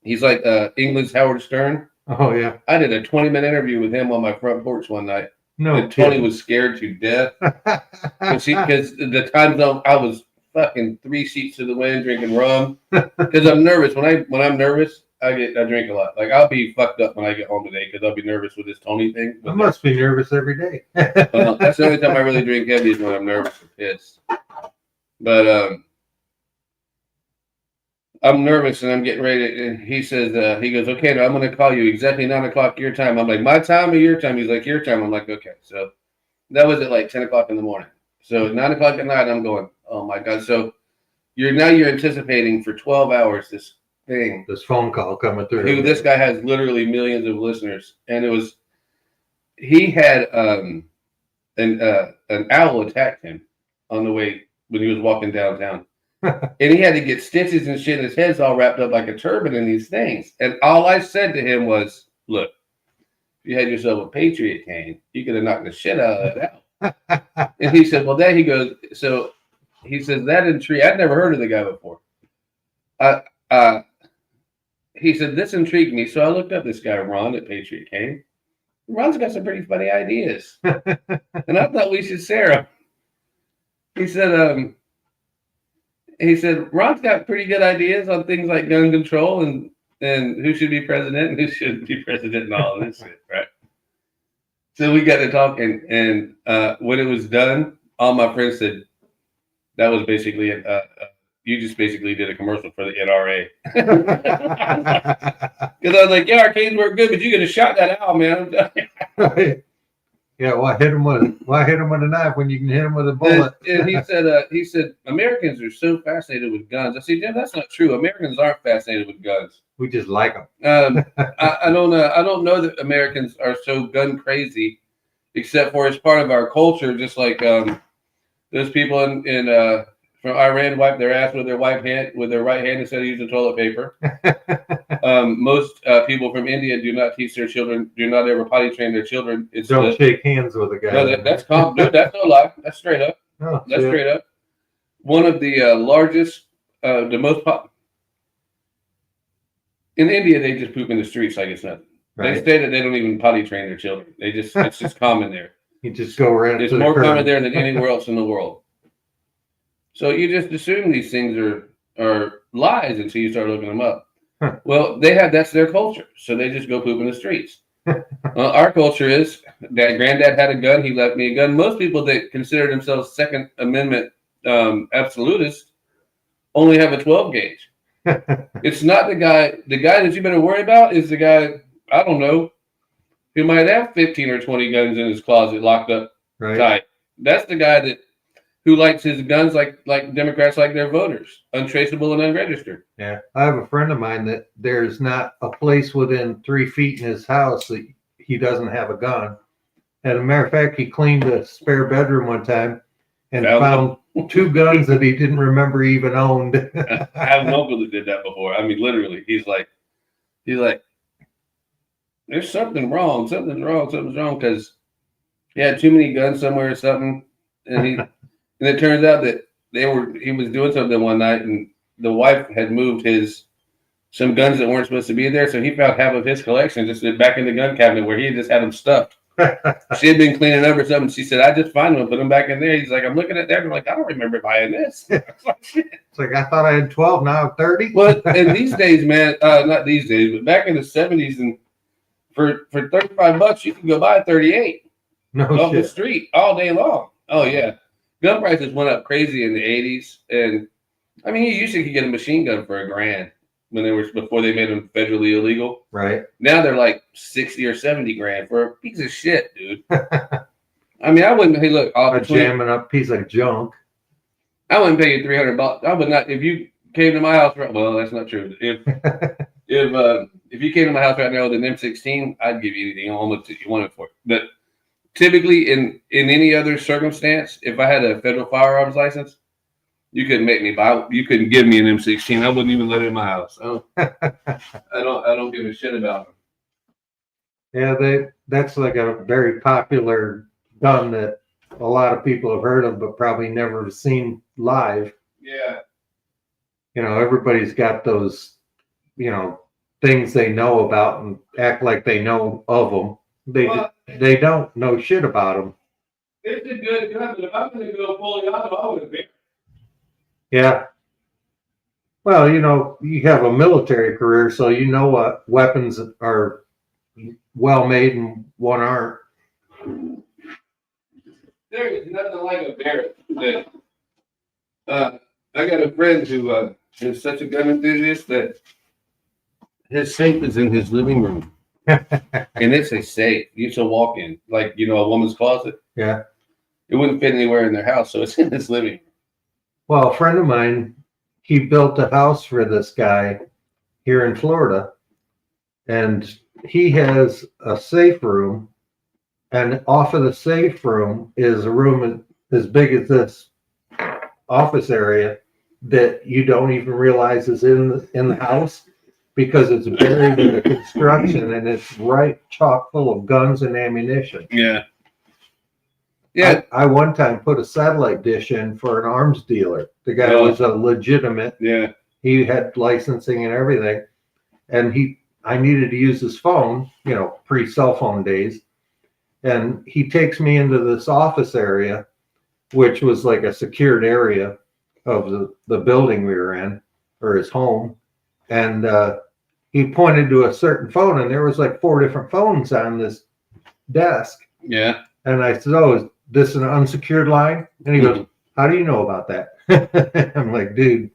he's like England's Howard Stern. Oh, yeah. I did a 20-minute interview with him on my front porch one night. No, and Tony was scared to death because the time zone, I was fucking 3 seats to the wind drinking rum because I'm nervous. When I'm nervous, I drink a lot. Like I'll be fucked up when I get home today because I'll be nervous with this Tony thing. I must be nervous every day. That's the only time I really drink heavy is when I'm nervous or pissed. But I'm nervous and I'm getting ready. And he says, he goes, okay, now I'm going to call you exactly 9 o'clock your time. I'm like, my time or your time? He's like, your time. I'm like, okay. So that was at like 10 o'clock in the morning. So 9 o'clock at night, I'm going, oh my God. So you're anticipating for 12 hours this thing. This phone call coming through. Dude, this guy has literally millions of listeners. And he had an owl attacked him on the way when he was walking downtown. And he had to get stitches and shit. His head's all wrapped up like a turban in these things. And all I said to him was, look, if you had yourself a Patriot cane, you could have knocked the shit out of that owl. And he said, well, then he goes, so he says, that intrigued. I'd never heard of the guy before. He said, this intrigued me. So I looked up this guy, Ron at Patriot Cane. Ron's got some pretty funny ideas. And I thought we should share them. He said, Ron's got pretty good ideas on things like gun control and who should be president and who shouldn't be president and all of this shit, right? So we got to talking, and when it was done, all my friends said, that was basically you just basically did a commercial for the NRA. Because I was like, yeah, arcades work good, but you could have shot that owl, man. Yeah, why hit him with a knife when you can hit him with a bullet? And he said Americans are so fascinated with guns. I said, Jim, that's not true. Americans aren't fascinated with guns. We just like them. I don't know that Americans are so gun crazy, except for it's part of our culture. Just like those people from Iran wipe their ass with their right hand instead of using toilet paper. Most people from India do not teach their children, do not ever potty train their children. Don't shake hands with a guy. No, that's calm. Dude, that's no lie. That's straight up. Oh, that's straight up. One of the largest, the most in India, they just poop in the streets like it's nothing. They say that they don't even potty train their children. It's just common there. You just go right It's to the more curb. common there than anywhere else in the world. So you just assume these things are lies until you start looking them up. Huh. Well, that's their culture, so they just go poop in the streets. Our culture is that granddad had a gun, he left me a gun. Most people that consider themselves Second Amendment absolutists only have a 12 gauge. It's not the guy that you better worry about is the guy, I don't know, who might have 15 or 20 guns in his closet locked up tight. That's the guy who likes his guns like Democrats like their voters, untraceable and unregistered. Yeah. I have a friend of mine that there's not a place within 3 feet in his house that he doesn't have a gun. As a matter of fact, he cleaned a spare bedroom one time and found 2 guns that he didn't remember he even owned. I have an uncle that did that before. I mean, literally, he's like, there's something wrong. Something's wrong because he had too many guns somewhere or something. And it turns out that he was doing something one night and the wife had moved some guns that weren't supposed to be there. So he found half of his collection just back in the gun cabinet where he just had them stuffed. She had been cleaning up or something. She said, I just find them, put them back in there. He's like, I'm looking at that. I'm like, I don't remember buying this. It's like, I thought I had 12, now I have 30. Well, and these days, man, not these days, but back in the 70s, and for $35, you can go buy a 38 off the street all day long. Oh, yeah. Gun prices went up crazy in the 80s. And I mean, you usually could get a machine gun for $1,000 before they made them federally illegal. Right. Now they're like 60 or 70 grand for a piece of shit, dude. I mean, I wouldn't. Hey, look, jamming up piece of junk. I wouldn't pay you $300. I would not if you came to my house. Well, that's not true. If you came to my house right now with an M16, I'd give you anything almost that you wanted for it. But typically, in any other circumstance, if I had a federal firearms license, you couldn't make me buy. You couldn't give me an M16. I wouldn't even let it in my house. I don't give a shit about them. Yeah, that's like a very popular gun that a lot of people have heard of, but probably never seen live. Yeah. You know, everybody's got those, things they know about and act like they know of them. They don't know shit about them. It's a good gun, but if I'm going to go fully auto, I would be. Yeah. Well, you have a military career, so you know what weapons are well made and what aren't. There is nothing like a Barrett. I got a friend who is such a gun enthusiast that his safe is in his living room. And it's a safe. It's a walk-in, like, a woman's closet. Yeah. It wouldn't fit anywhere in their house, so it's in his living room. Well, a friend of mine, he built a house for this guy here in Florida, and he has a safe room, and off of the safe room is a room as big as this office area that you don't even realize is in the house because it's buried in the construction and it's right chock full of guns and ammunition. Yeah. Yeah. I one time put a satellite dish in for an arms dealer. The guy was a legitimate. Yeah. He had licensing and everything. And I needed to use his phone, pre-cell phone days. And he takes me into this office area, which was like a secured area of the building we were in, or his home. And he pointed to a certain phone, and there was like 4 different phones on this desk. Yeah. And I said, "Oh, is this an unsecured line?" And he goes, "How do you know about that?" I'm like, "Dude,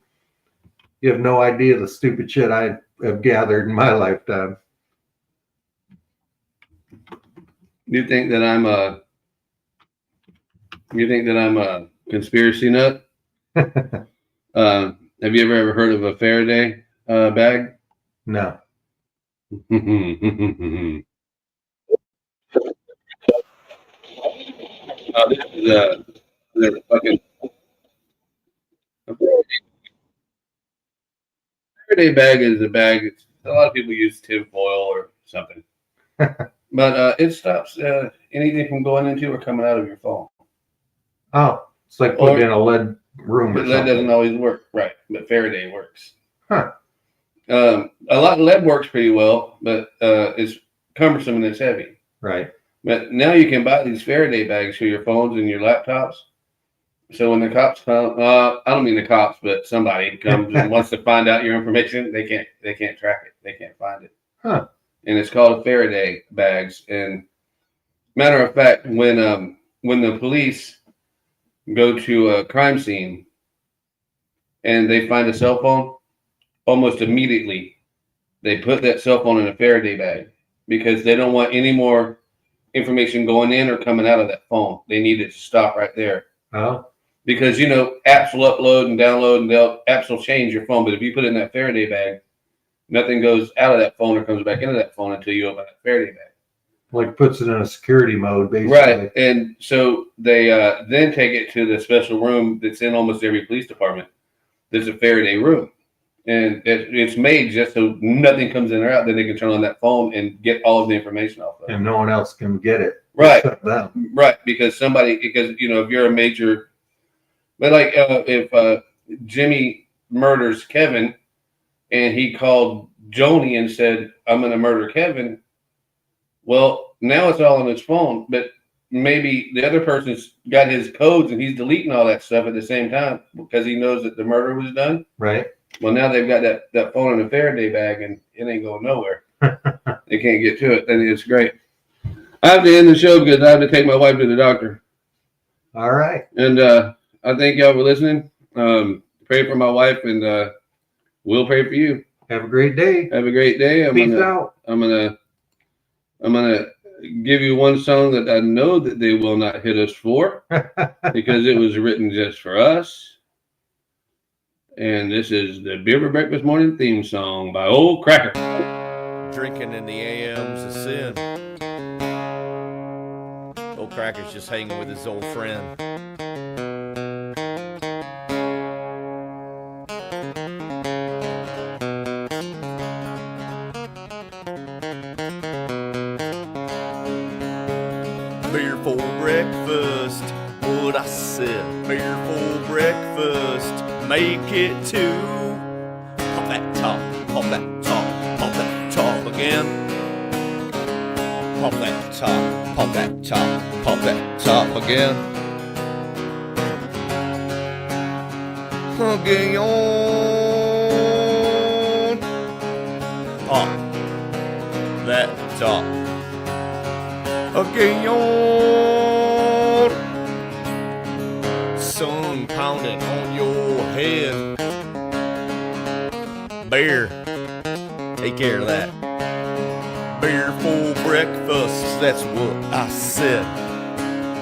you have no idea the stupid shit I have gathered in my lifetime." You think that I'm a conspiracy nut? Have you ever heard of a Faraday bag? No. This is a fucking Faraday bag is a bag. A lot of people use tinfoil or something, but it stops anything from going into or coming out of your phone. Oh, it's like putting in a lead room. But lead doesn't always work, right? But Faraday works. Huh. A lot of lead works pretty well, but it's cumbersome and it's heavy. Right. But now you can buy these Faraday bags for your phones and your laptops. So when the cops come, I don't mean the cops, but somebody comes and wants to find out your information, they can't track it. They can't find it. Huh. And it's called Faraday bags. And matter of fact, when the police go to a crime scene and they find a cell phone, almost immediately they put that cell phone in a Faraday bag because they don't want any more information going in or coming out of that phone. They need it to stop right there. Oh. Because, apps will upload and download and apps will change your phone. But if you put it in that Faraday bag, nothing goes out of that phone or comes back into that phone until you open that Faraday bag. Like puts it in a security mode, basically. Right. And so they then take it to the special room that's in almost every police department. There's a Faraday room. And it's made just so nothing comes in or out. Then they can turn on that phone and get all of the information off of it. And no one else can get it. Right. Except them. Right. Because if you're a major, but like if Jimmy murders Kevin and he called Joni and said, I'm going to murder Kevin. Well, now it's all on his phone, but maybe the other person's got his codes and he's deleting all that stuff at the same time because he knows that the murder was done. Right. Well, now they've got that phone in a Faraday bag and it ain't going nowhere. They can't get to it. And it's great. I have to end the show because I have to take my wife to the doctor. All right. And I thank y'all for listening. Pray for my wife and we'll pray for you. Have a great day. Have a great day. Peace out. I'm gonna give you one song that I know that they will not hit us for because it was written just for us. And this is the Beer for Breakfast Morning theme song by Old Cracker. Drinking in the AM's a sin. Old Cracker's just hanging with his old friend. Beer for breakfast, what I said. Beer for breakfast, make it two. Pop that top, pop that top, pop that top again. Pop that top, pop that top, pop that top again. Again, pop that top. Again, sun pounding on your head. Beer, take care of that. Beer for breakfast, that's what I said.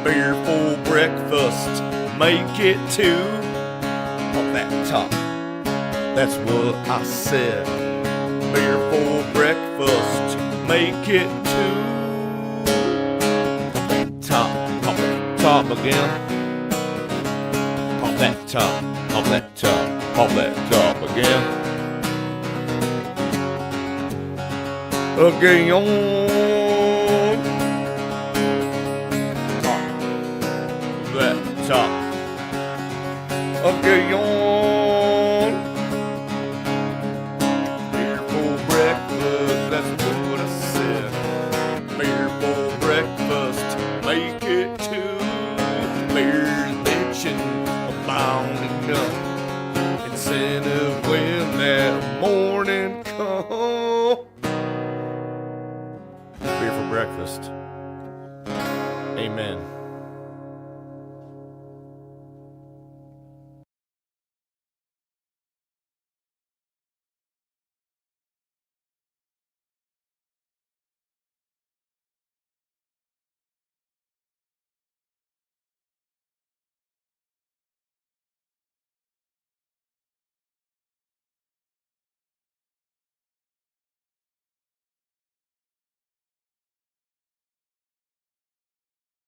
Beer for breakfast, make it two. Pop that top, that's what I said. Beer for breakfast, make it two. Top again. Pop that top, pop that top, pop that top again. Again on top. That top. Again on. Beer for breakfast, that's what I said. Beer for breakfast, make it two. Beers bitching about enough incentive when that morning comes. Beer for breakfast. Amen.